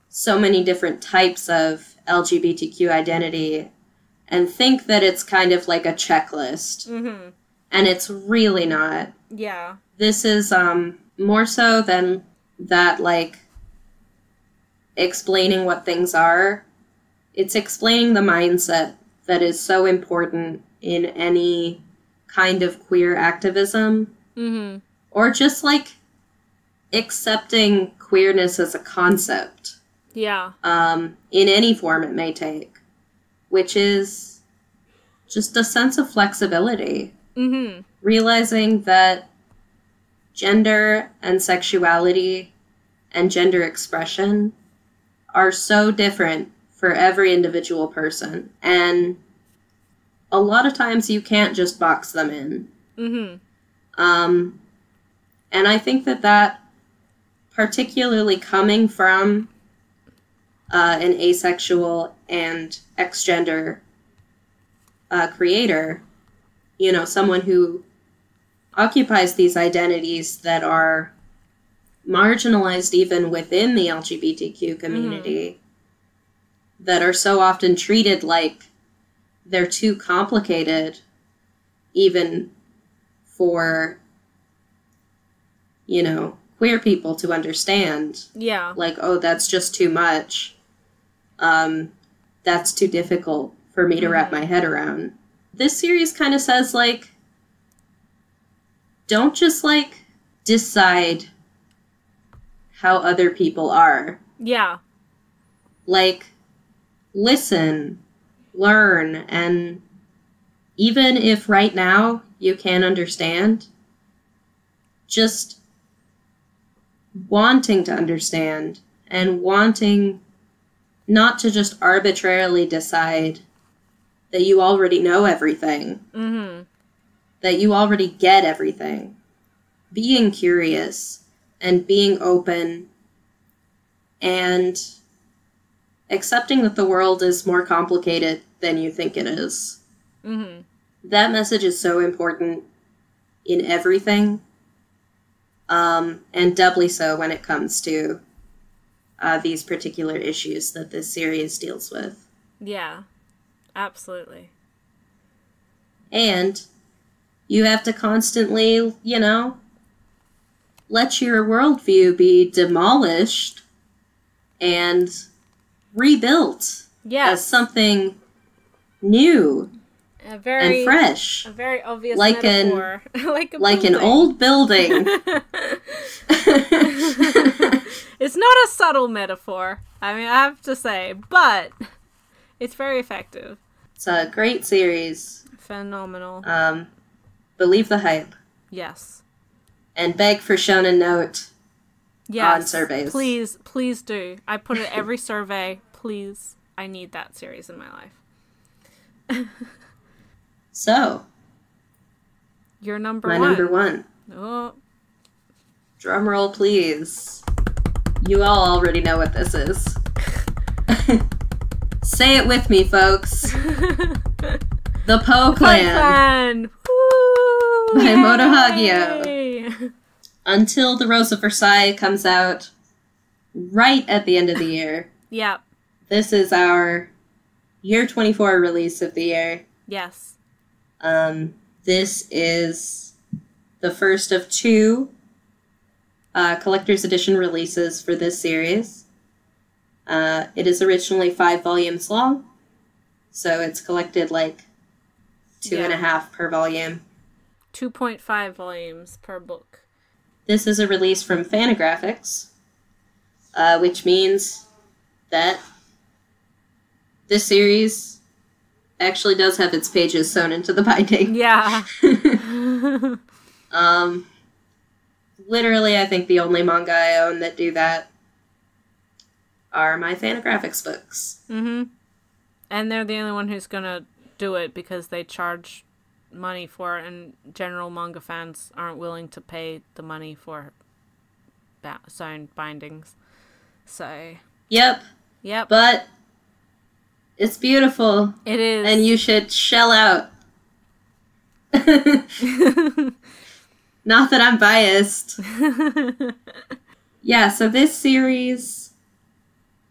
so many different types of LGBTQ identity, and think that it's kind of like a checklist. Mm-hmm. And it's really not. Yeah. This is more so than that, like, explaining what things are. It's explaining the mindset that is so important in any kind of queer activism. Mm-hmm. Or just, like, accepting queerness as a concept. Yeah. In any form it may take. Which is just a sense of flexibility. Mm-hmm. Realizing that gender and sexuality and gender expression are so different for every individual person. And a lot of times you can't just box them in. Mm-hmm. And I think that particularly coming from an asexual and ex-gender creator, you know, someone who occupies these identities that are marginalized even within the LGBTQ community, that are so often treated like they're too complicated even for, you know, queer people to understand. Yeah. Like, oh, that's just too much. That's too difficult for me to wrap my head around. This series kind of says, like, don't just, like, decide how other people are. Yeah. Like, listen, learn, and even if right now you can't understand, just wanting to understand and wanting not to just arbitrarily decide that you already know everything, that you already get everything. Being curious and being open and accepting that the world is more complicated than you think it is. Mm-hmm. That message is so important in everything, and doubly so when it comes to these particular issues that this series deals with. Yeah, absolutely. And you have to constantly, you know, let your worldview be demolished and rebuilt as something new and fresh. A very obvious like metaphor. Like an old building. It's not a subtle metaphor, I mean, I have to say, but it's very effective. It's a great series. Phenomenal. Believe the hype. Yes. And beg for Shonen Note on surveys. Please do. I put it every survey. Please. I need that series in my life. So. Your number one. My number one. Oh. Drum roll, please. You all already know what this is. Say it with me, folks. The Po Clan. Woo! By Moto Hagio. Until The Rose of Versailles comes out right at the end of the year. Yep. This is our year 24 release of the year. Yes. This is the first of two collector's edition releases for this series. It is originally 5 volumes long, so it's collected like 2.5 per volume. 2.5 volumes per book. This is a release from Fantagraphics, which means that this series actually does have its pages sewn into the binding. Yeah. Literally, I think the only manga I own that do that are my Fantagraphics books. Mm-hmm. And they're the only one who's gonna do it because they charge money for it, and general manga fans aren't willing to pay the money for signed bindings. So. Yep. But it's beautiful. It is. And you should shell out. Not that I'm biased. Yeah, so this series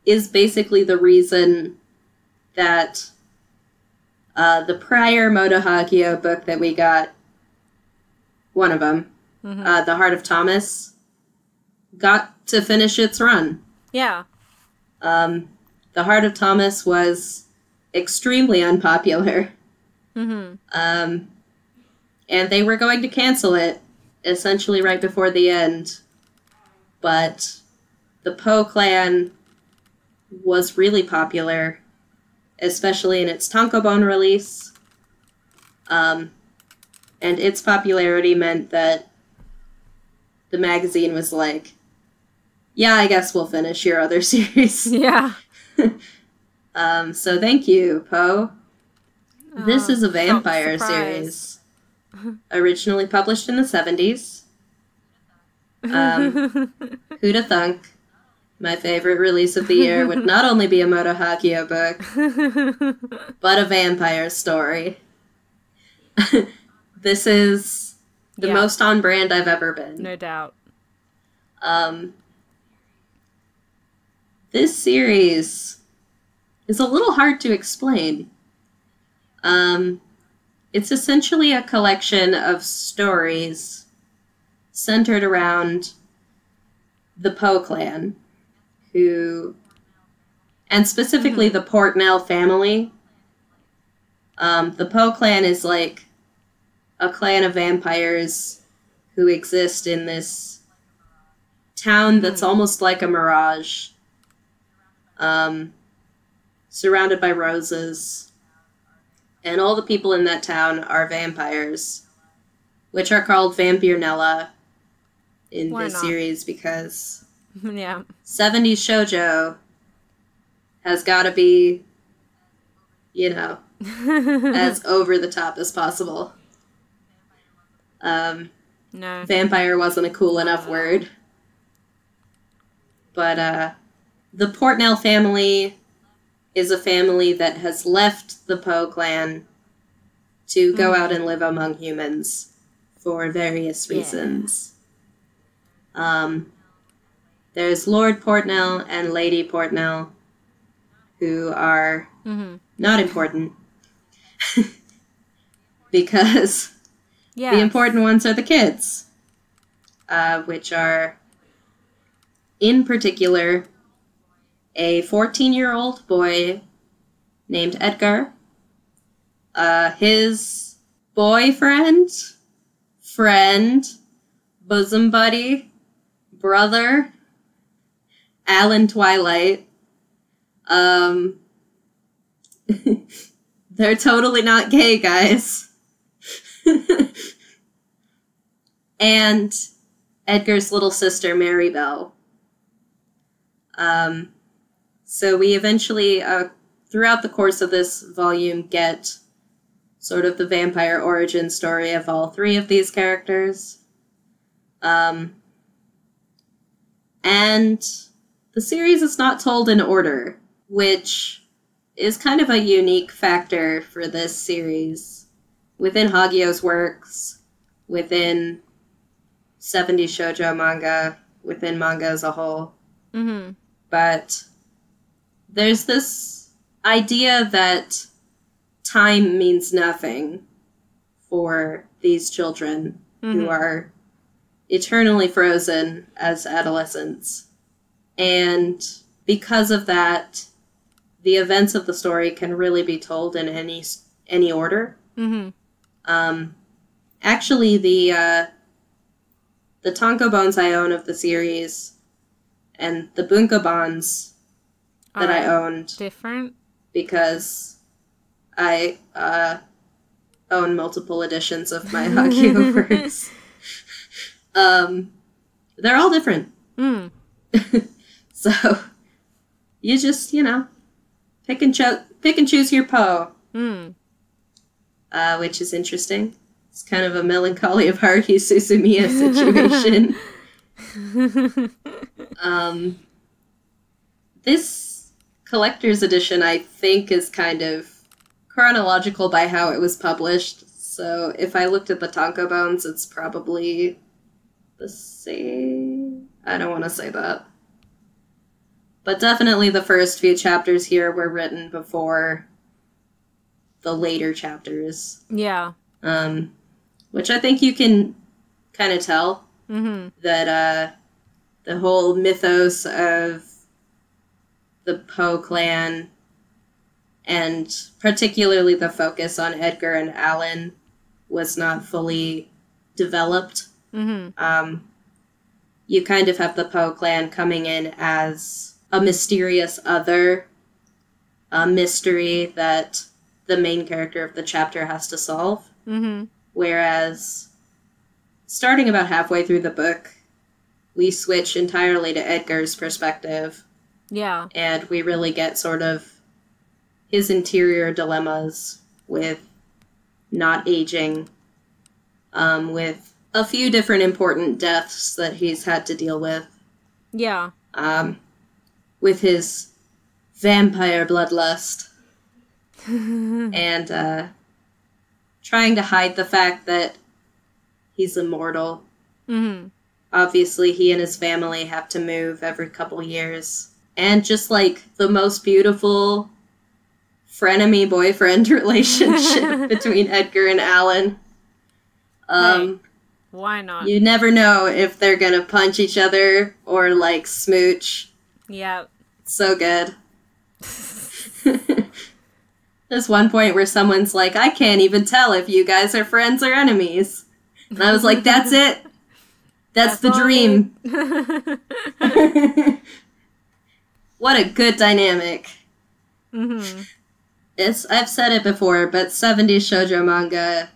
is basically the reason that the prior Moto Hagio book that we got, one of them, The Heart of Thomas, got to finish its run. Yeah. The Heart of Thomas was extremely unpopular. Mm-hmm. And they were going to cancel it essentially right before the end. But the Po Clan was really popular, especially in its tankobon release. And its popularity meant that the magazine was like, yeah, I guess we'll finish your other series. Yeah. So thank you, Po. This is a vampire series. Originally published in the 70s. Who'da thunk? My favorite release of the year would not only be a Moto Hagio book, but a vampire story. This is the most on brand I've ever been. No doubt. This series is a little hard to explain. It's essentially a collection of stories centered around the Po Clan, and specifically the Portnell family. The Po Clan is like a clan of vampires who exist in this town that's almost like a mirage, surrounded by roses. And all the people in that town are vampires, which are called Vampirnella in this series because 70s shoujo has got to be, as over the top as possible. No. Vampire wasn't a cool enough word. But the Portnell family is a family that has left the Poe clan to go out and live among humans for various reasons. There's Lord Portnell and Lady Portnell, who are not important. Because the important ones are the kids, which are, in particular, a 14-year-old boy named Edgar, his boyfriend, friend, bosom buddy, brother, Alan Twilight. They're totally not gay, guys. And Edgar's little sister, Mary Bell. So we eventually, throughout the course of this volume, get sort of the vampire origin story of all three of these characters. And the series is not told in order, which is kind of a unique factor for this series. Within Hagio's works, within 70s shoujo manga, within manga as a whole. But there's this idea that time means nothing for these children who are eternally frozen as adolescents. And because of that, the events of the story can really be told in any order. Actually, the tankobons I own of the series and the bunkobons that I owned different because I own multiple editions of my Hagio works. They're all different. So you just, pick and choose your Poe. Which is interesting. It's kind of a melancholy of Haruhi Suzumiya situation. This collector's edition, I think, is kind of chronological by how it was published. So if I looked at the tankobons, it's probably the same. I don't want to say that. But definitely the first few chapters here were written before the later chapters. Yeah. Which I think you can kind of tell that the whole mythos of the Poe clan and particularly the focus on Edgar and Alan was not fully developed. You kind of have the Poe clan coming in as a mysterious other, a mystery that the main character of the chapter has to solve. Whereas, starting about halfway through the book, we switch entirely to Edgar's perspective. Yeah. And we really get sort of his interior dilemmas with not aging, with a few different important deaths that he's had to deal with. Yeah. With his vampire bloodlust. And trying to hide the fact that he's immortal. Obviously, he and his family have to move every couple years. And just, the most beautiful frenemy-boyfriend relationship between Edgar and Alan. Hey, why not? You never know if they're gonna punch each other or, smooch. Yeah. So good. There's one point where someone's like, I can't even tell if you guys are friends or enemies. And I was like, that's it. That's the dream. What a good dynamic. I've said it before, but 70s shoujo manga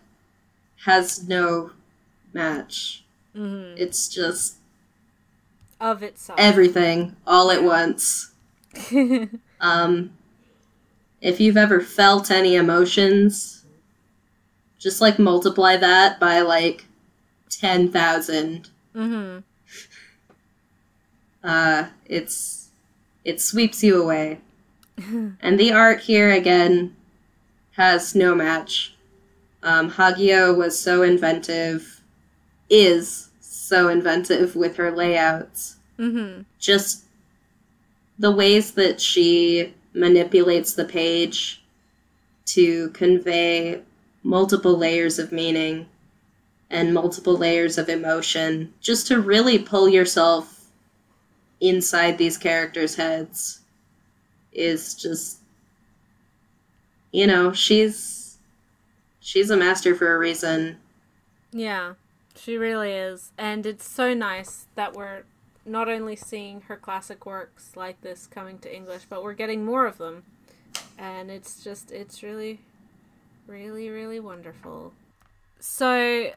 has no match. It's just of itself. Everything, all at once. If you've ever felt any emotions, just multiply that by 10,000. It sweeps you away. And the art here, again, has no match. Hagio was so inventive, is so inventive with her layouts. Mm-hmm. Just the ways that she manipulates the page to convey multiple layers of meaning and multiple layers of emotion, just to really pull yourself inside these characters' heads, is just, you know, she's a master for a reason. Yeah, she really is. And it's so nice that we're not only seeing her classic works like this coming to English, but we're getting more of them. And it's really, really, really wonderful. So,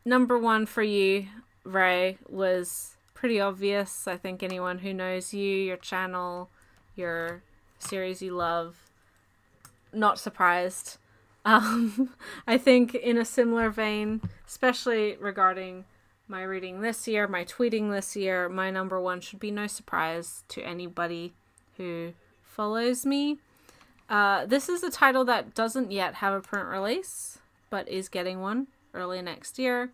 number one for you, Ray, was pretty obvious. I think anyone who knows you, your channel, your series you love, not surprised. I think in a similar vein, especially regarding my reading this year, my tweeting this year, my number one should be no surprise to anybody who follows me. This is a title that doesn't yet have a print release, but is getting one early next year.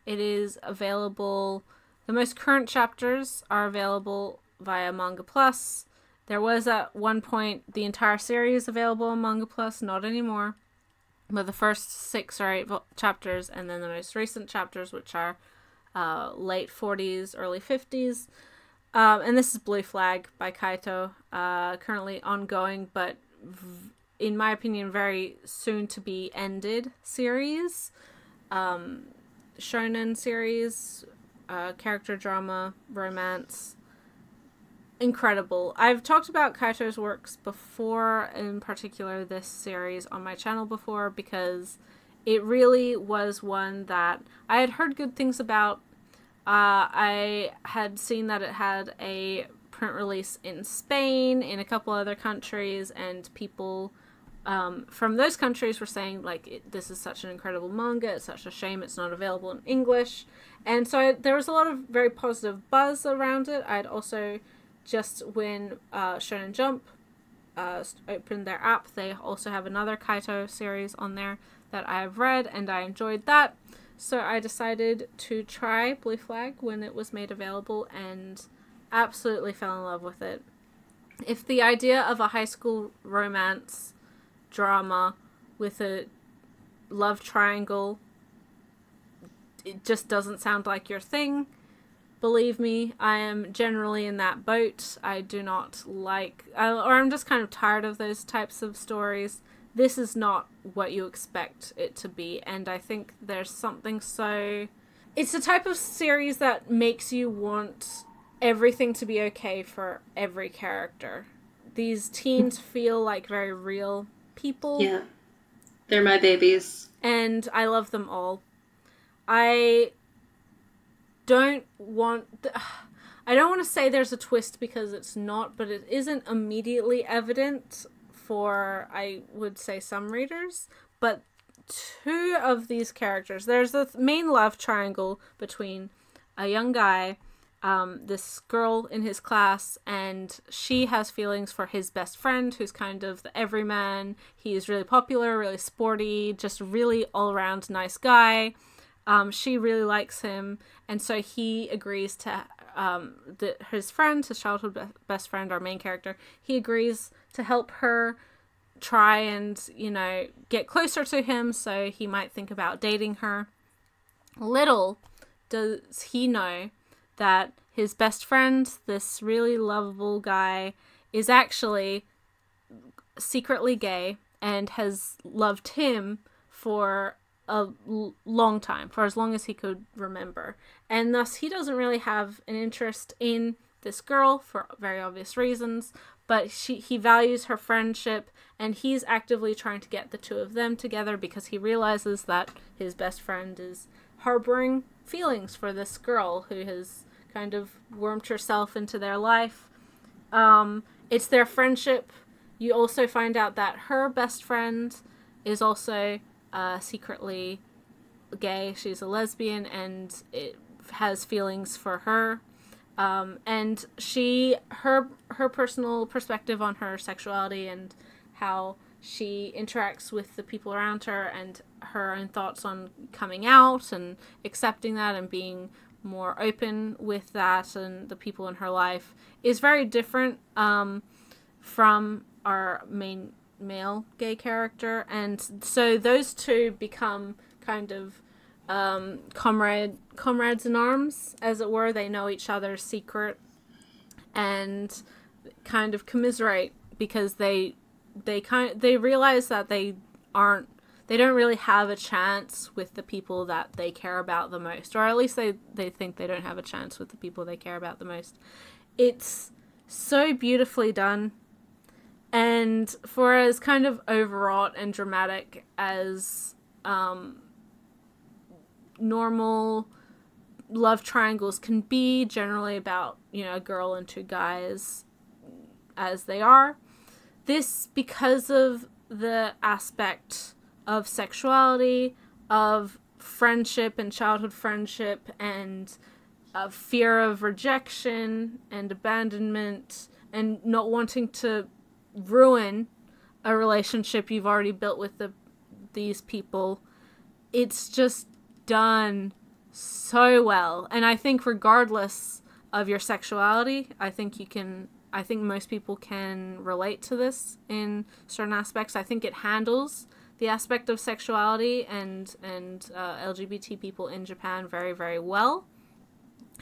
It is available, the most current chapters are available via Manga Plus. There was at one point the entire series available on Manga Plus, not anymore. But the first 6 or 8 chapters, and then the most recent chapters, which are late 40s, early 50s. And this is Blue Flag by Kaito, currently ongoing, but in my opinion, very soon to be ended series. Shonen series, character drama, romance. Incredible. I've talked about Kaito's works before, in particular this series on my channel before, because it really was one that I had heard good things about. I had seen that it had a print release in Spain, in a couple other countries, and people from those countries were saying, like, this is such an incredible manga, it's such a shame it's not available in English. And so there was a lot of very positive buzz around it. I'd also just when Shonen Jump opened their app, they also have another Kaito series on there that I have read, and I enjoyed that. So I decided to try Blue Flag when it was made available, and absolutely fell in love with it. If the idea of a high school romance drama with a love triangle, it just doesn't sound like your thing, believe me, I am generally in that boat. I do not like, or I'm just kind of tired of those types of stories. This is not what you expect it to be, and I think there's something so... It's the type of series that makes you want everything to be okay for every character. These teens feel like very real people. Yeah. They're my babies. And I love them all. I don't want to say there's a twist, because it's not, but it isn't immediately evident for, I would say, some readers. But 2 of these characters, there's the main love triangle between a young guy, this girl in his class, and she has feelings for his best friend, who's kind of the everyman. He's really popular, really sporty, just really all-around nice guy. She really likes him, and so he agrees to, his friend, his childhood best friend, our main character, he agrees to help her try and, get closer to him, so he might think about dating her. Little does he know that his best friend, this really lovable guy, is actually secretly gay and has loved him for a long time, for as long as he could remember. And thus he doesn't really have an interest in this girl for very obvious reasons, but he values her friendship, and he's actively trying to get the 2 of them together because he realizes that his best friend is harboring feelings for this girl who has kind of wormed herself into their life. It's their friendship. You also find out that her best friend is also secretly gay. She's a lesbian, and it has feelings for her. And her personal perspective on her sexuality and how she interacts with the people around her, and her own thoughts on coming out and accepting that and being more open with that and the people in her life, is very different from our main male gay character. And so those two become kind of comrades in arms, as it were. They know each other's secret and kind of commiserate because they realize that they don't really have a chance with the people that they care about the most, or at least they think they don't have a chance with the people they care about the most. It's so beautifully done, and for as kind of overwrought and dramatic as normal love triangles can be, generally about, a girl and two guys as they are, this, because of the aspect of sexuality, of friendship and childhood friendship, and of fear of rejection and abandonment, and not wanting to ruin a relationship you've already built with these people, it's just done so well. And I think regardless of your sexuality, I think most people can relate to this in certain aspects. I think it handles the aspect of sexuality and LGBT people in Japan very, very well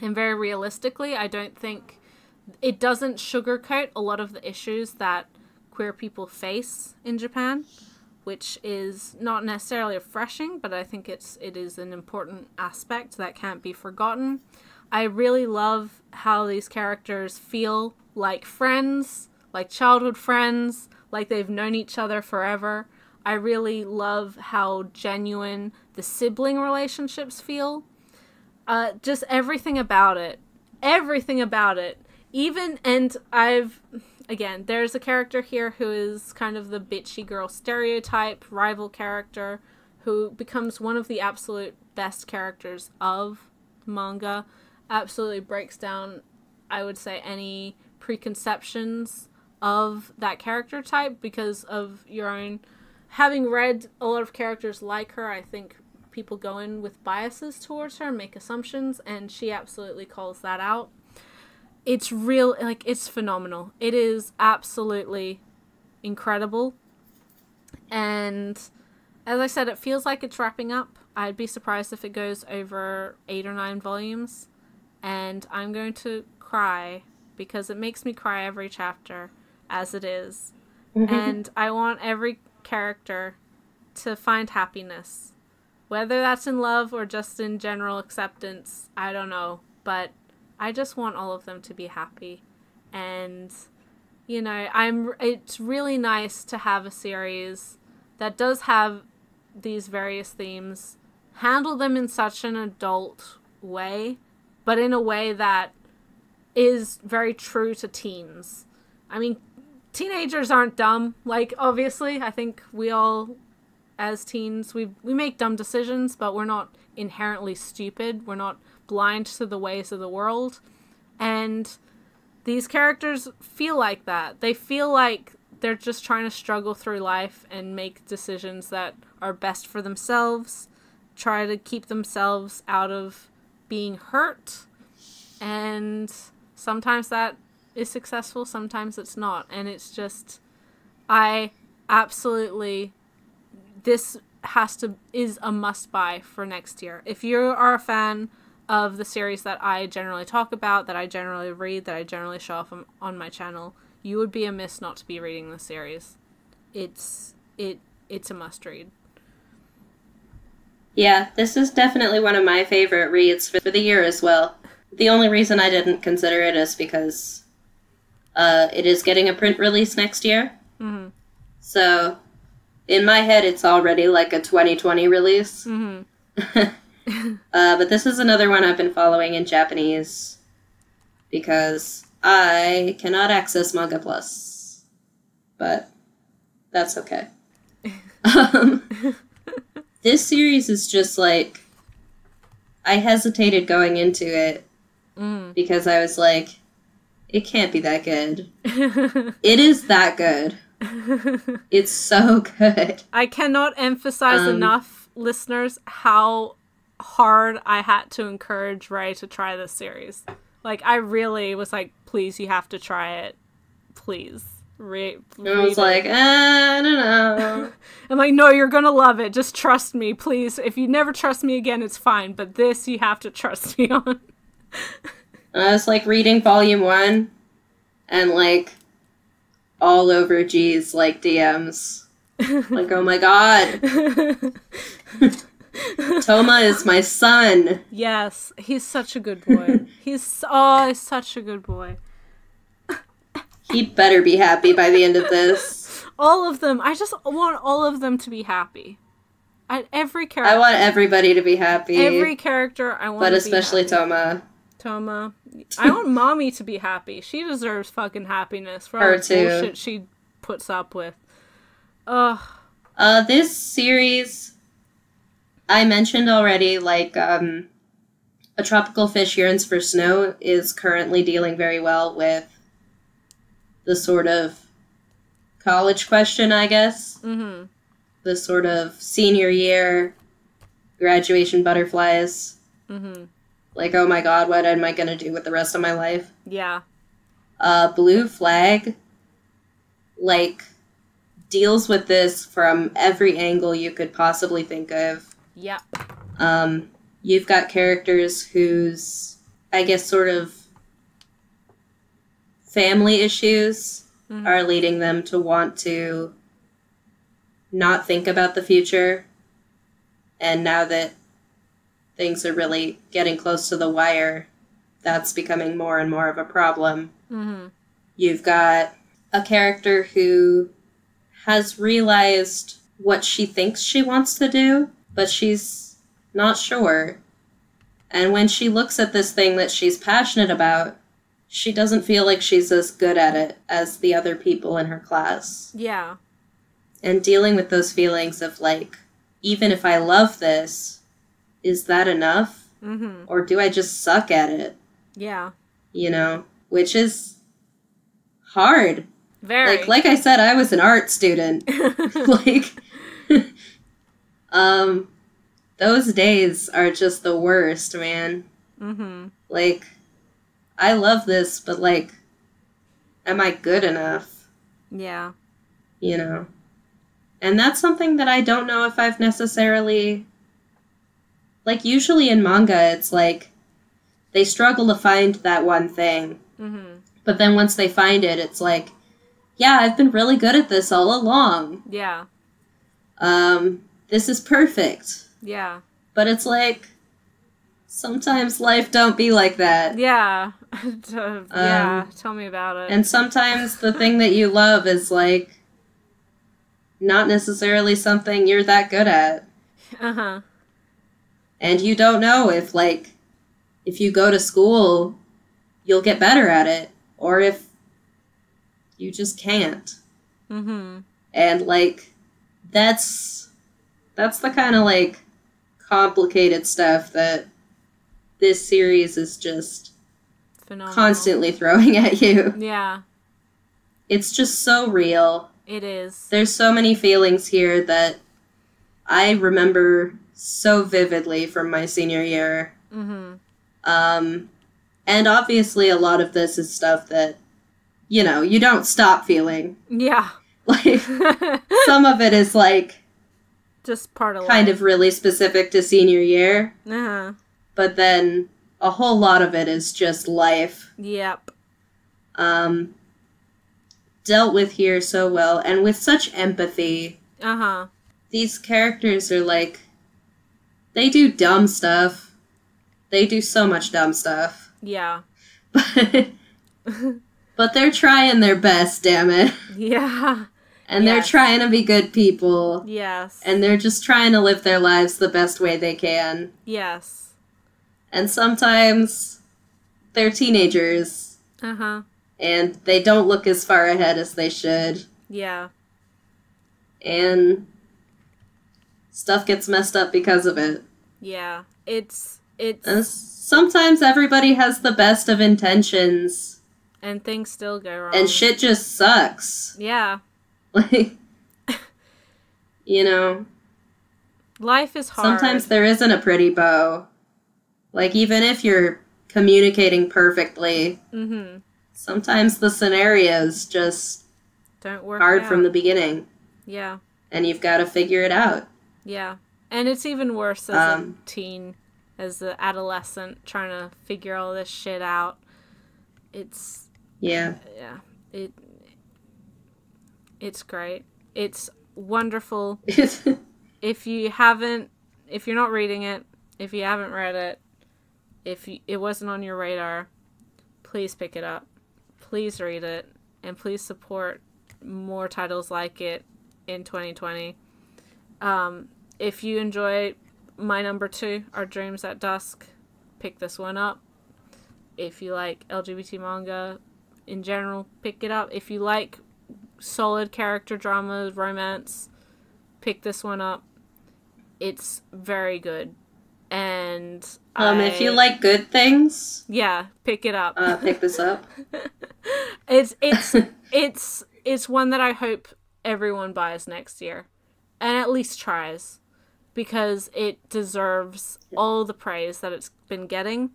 and very realistically. I don't think it doesn't sugarcoat a lot of the issues that queer people face in Japan, which is not necessarily refreshing, but I think it is an important aspect that can't be forgotten. I really love how these characters feel like friends, like childhood friends, like they've known each other forever. I really love how genuine the sibling relationships feel. Just everything about it. Everything about it. Again, there's a character here who is kind of the bitchy girl stereotype, rival character, who becomes one of the absolute best characters of manga. Absolutely breaks down, I would say, any preconceptions of that character type because of your own. Having read a lot of characters like her, I think people go in with biases towards her, make assumptions, and she absolutely calls that out. It's it's phenomenal. It is absolutely incredible. And as I said, it feels like it's wrapping up. I'd be surprised if it goes over 8 or 9 volumes. And I'm going to cry because it makes me cry every chapter as it is. And I want every character to find happiness. Whether that's in love or just in general acceptance, I don't know. But I just want all of them to be happy. And, it's really nice to have a series that does have these various themes, handle them in such an adult way, but in a way that is very true to teens. I mean, teenagers aren't dumb. Obviously, I think we all, as teens, we make dumb decisions, but we're not inherently stupid. We're not blind to the ways of the world. And these characters feel like that. They feel like they're just trying to struggle through life and make decisions that are best for themselves, try to keep themselves out of being hurt, and sometimes that is successful, sometimes it's not. And it's just, this is a must buy for next year. If you are a fan of the series that I generally talk about, that I generally read, that I generally show off on my channel, you would be amiss not to be reading the series. It's a must read. Yeah, this is definitely one of my favorite reads for the year as well. The only reason I didn't consider it is because it is getting a print release next year. Mm-hmm. So in my head, it's already like a 2020 release. Mm-hmm. But this is another one I've been following in Japanese because I cannot access Manga Plus. But that's okay. This series is just I hesitated going into it because I was like, it can't be that good. It is that good. It's so good. I cannot emphasize enough, listeners, how hard I had to encourage Ray to try this series. Like, I really was like, please, you have to try it. Please. I was like, I don't know. I'm like, no, you're gonna love it. Just trust me, please. If you never trust me again, it's fine. But this, you have to trust me on. I was like reading volume 1 and like all over G's like DMs. Like, oh my god. Toma is my son. Yes, he's such a good boy. He's such a good boy. He better be happy by the end of this. All of them. I just want all of them to be happy. Every character. I want everybody to be happy. Every character I want to be happy. But especially Toma. Toma. I want Mommy to be happy. She deserves fucking happiness for all the bullshit she puts up with. Ugh. This series, I mentioned already, like, A Tropical Fish Yearns for Snow is currently dealing very well with the sort of college question, I guess. Mm-hmm. The sort of senior year graduation butterflies. Mm-hmm. Like, oh my god, what am I gonna do with the rest of my life? Yeah. Blue Flag, like, deals with this from every angle you could possibly think of. Yep. You've got characters whose, I guess, sort of family issues are leading them to want to not think about the future. And now that things are really getting close to the wire, that's becoming more and more of a problem. Mm-hmm. You've got a character who has realized what she thinks she wants to do, but she's not sure. And when she looks at this thing that she's passionate about, she doesn't feel like she's as good at it as the other people in her class. Yeah. And dealing with those feelings of, like, even if I love this, is that enough? Mm-hmm. Or do I just suck at it? Yeah. You know? Which is hard. Very. Like I said, I was an art student. Like, those days are just the worst, man. Mm-hmm. Like, I love this, but, like, am I good enough? Yeah. You know? And that's something that I don't know if I've necessarily... Like, usually in manga, it's like, they struggle to find that one thing. Mm-hmm. But then once they find it, it's like, yeah, I've been really good at this all along. Yeah. This is perfect. Yeah. But it's like, sometimes life don't be like that. Yeah. Yeah, tell me about it. And sometimes the thing that you love is, like, not necessarily something you're that good at. Uh-huh. And you don't know if, like, if you go to school, you'll get better at it. Or if you just can't. Mm-hmm. And, like, that's the kind of, like, complicated stuff that this series is just phenomenal. Constantly throwing at you. Yeah. It's just so real. It is. There's so many feelings here that I remember so vividly from my senior year. Mm-hmm. And obviously a lot of this is stuff that, you know, you don't stop feeling. Yeah. Like, some of it is, like, just part of kind life. of really specific to senior year. Uh-huh. But then a whole lot of it is just life. Yep. Dealt with here so well, and with such empathy. Uh-huh. These characters are, like, they do dumb stuff. They do so much dumb stuff. Yeah. But they're trying their best, damn it. Yeah. And they're trying to be good people. Yes. And they're just trying to live their lives the best way they can. Yes. And sometimes they're teenagers. Uh-huh. And they don't look as far ahead as they should. Yeah. And stuff gets messed up because of it. Yeah. It's And it's sometimes everybody has the best of intentions. And things still go wrong. And shit just sucks. Yeah. Like, you know. Life is hard. Sometimes there isn't a pretty bow. Like, even if you're communicating perfectly, sometimes the scenarios just don't work hard out from the beginning. Yeah. And you've got to figure it out. Yeah. And it's even worse as a teen, as an adolescent, trying to figure all this shit out. It's... Yeah. Yeah. It's great. It's wonderful. If you're not reading it, if you haven't read it, it wasn't on your radar, please pick it up. Please read it. And please support more titles like it in 2020. If you enjoy my number 2, Our Dreams at Dusk, pick this one up. If you like LGBT manga in general, pick it up. If you like solid character drama, romance, pick this one up. It's very good. And if you like good things, yeah, pick it up. Pick this up. It's one that I hope everyone buys next year, and at least tries, because it deserves all the praise that it's been getting.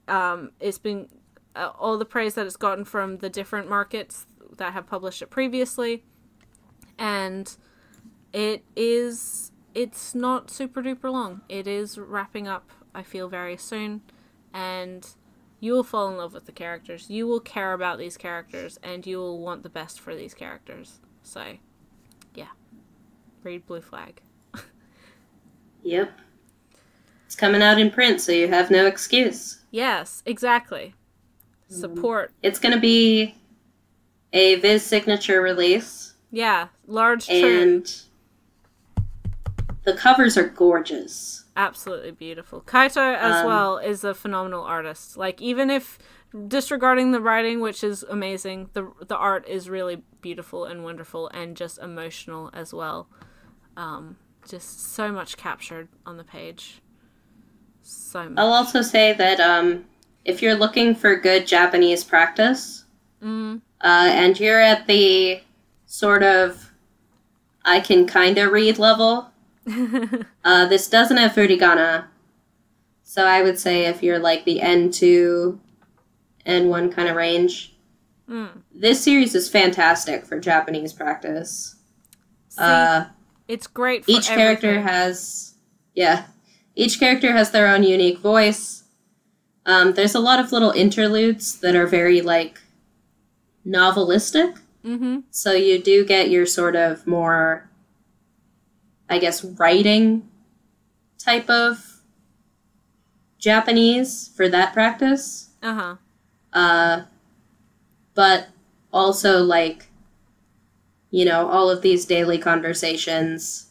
It's been all the praise that it's gotten from the different markets that have published it previously, and it's not super duper long. It is wrapping up, I feel, very soon, and you will fall in love with the characters. You will care about these characters, and you will want the best for these characters. So, yeah. Read Blue Flag. Yep. It's coming out in print, so you have no excuse. Yes, exactly. Support. It's going to be a Viz signature release. Yeah, large and print. The covers are gorgeous. Absolutely beautiful. Kaito, as well, is a phenomenal artist. Like, even if disregarding the writing, which is amazing, the art is really beautiful and wonderful and just emotional as well. Just so much captured on the page. So much. I'll also say that if you're looking for good Japanese practice, and you're at the sort of I can kind of read level, this doesn't have furigana. So I would say if you're like the N2, N1 kind of range, this series is fantastic for Japanese practice. See, it's great for each character has their own unique voice. There's a lot of little interludes that are very, like, novelistic. So you do get your sort of more, I guess, writing type of Japanese for that practice. But also, like, you know, all of these daily conversations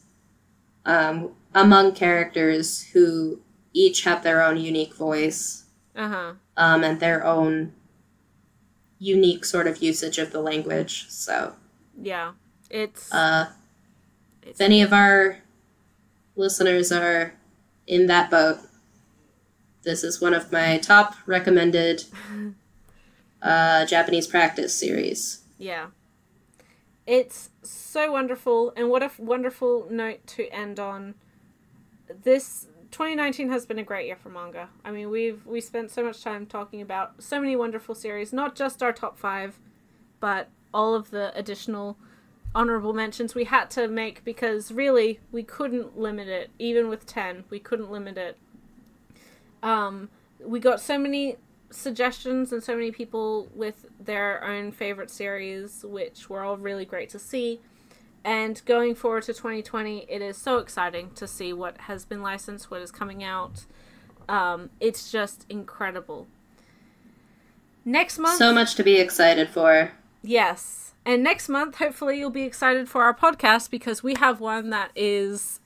among characters who each have their own unique voice. And their own unique sort of usage of the language. So, yeah, it's if any of our listeners are in that boat, this is one of my top recommended Japanese practice series. Yeah. It's so wonderful, and what a wonderful note to end on. This 2019 has been a great year for manga. I mean, we spent so much time talking about so many wonderful series, not just our top 5, but all of the additional honorable mentions we had to make, because really we couldn't limit it. Even with 10, we couldn't limit it. We got so many suggestions and so many people with their own favorite series, which were all really great to see. And going forward to 2020, it is so exciting to see what has been licensed, what is coming out. It's just incredible. Next month... So much to be excited for. Yes. And next month, hopefully you'll be excited for our podcast, because we have one that is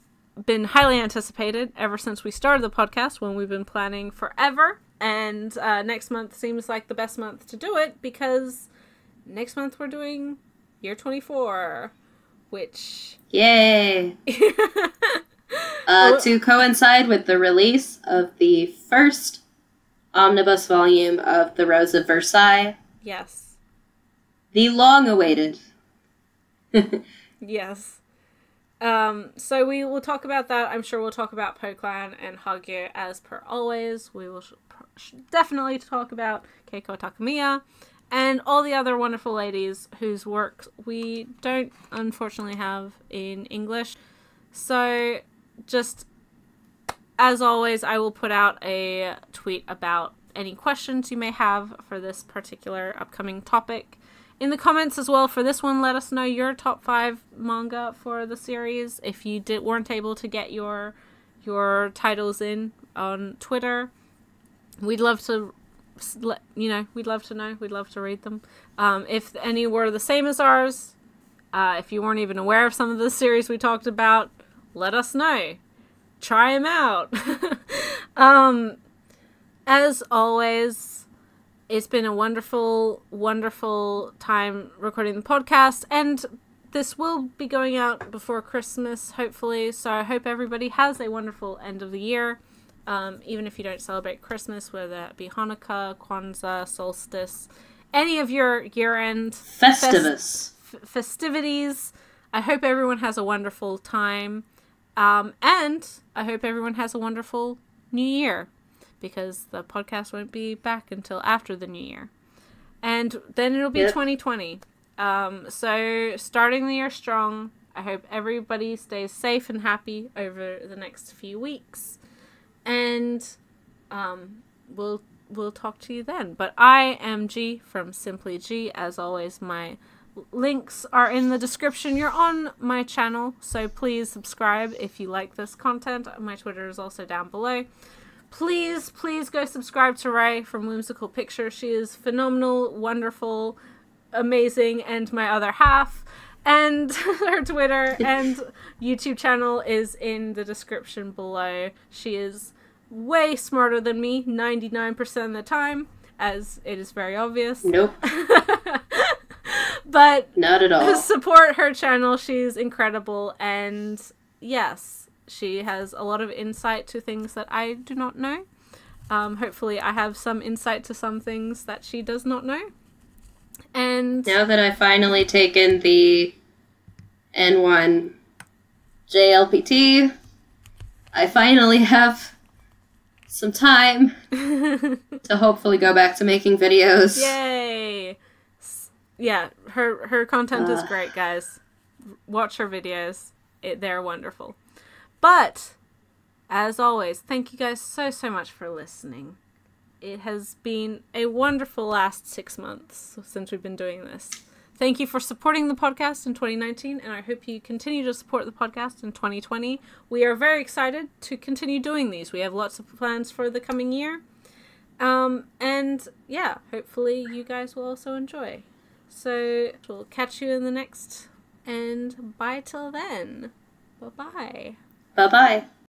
been highly anticipated ever since we started the podcast, when we've been planning forever. And next month seems like the best month to do it, because next month we're doing Year 24, which... Yay! To coincide with the release of the first omnibus volume of The Rose of Versailles. Yes. The long-awaited. Yes. So we will talk about that. I'm sure we'll talk about Poclan and Hagyu as per always. We will definitely talk about Keiko Takamiya and all the other wonderful ladies whose work we don't unfortunately have in English. So just as always, I will put out a tweet about any questions you may have for this particular upcoming topic. In the comments as well for this one, let us know your top 5 manga for the series. If you weren't able to get your titles in on Twitter, we'd love to we'd love to know. We'd love to read them. If any were the same as ours, if you weren't even aware of some of the series we talked about, let us know. Try them out. As always, it's been a wonderful, wonderful time recording the podcast, and this will be going out before Christmas, hopefully, so I hope everybody has a wonderful end of the year, even if you don't celebrate Christmas, whether that be Hanukkah, Kwanzaa, solstice, any of your year-end festivities. I hope everyone has a wonderful time, and I hope everyone has a wonderful New Year, because the podcast won't be back until after the New Year. And then it'll be 2020. So starting the year strong. I hope everybody stays safe and happy over the next few weeks. And we'll talk to you then. But I am G from Simply G. As always, my links are in the description. You're on my channel, so please subscribe if you like this content. My Twitter is also down below. Please go subscribe to Ray from Whimsical Picture. She is phenomenal, wonderful, amazing, and my other half. And her Twitter and YouTube channel is in the description below. She is way smarter than me 99% of the time, as it is very obvious. Nope. But not at all. Support her channel. She's incredible, and yes, she has a lot of insight to things that I do not know. Hopefully I have some insight to some things that she does not know. And now that I've finally taken the N1 JLPT, I finally have some time to hopefully go back to making videos. Yay! Yeah, her content is great, guys. Watch her videos. They're wonderful. But, as always, thank you guys so much for listening. It has been a wonderful last 6 months since we've been doing this. Thank you for supporting the podcast in 2019, and I hope you continue to support the podcast in 2020. We are very excited to continue doing these. We have lots of plans for the coming year. And, yeah, hopefully you guys will also enjoy. So, we'll catch you in the next, and bye till then. Bye-bye. Bye-bye.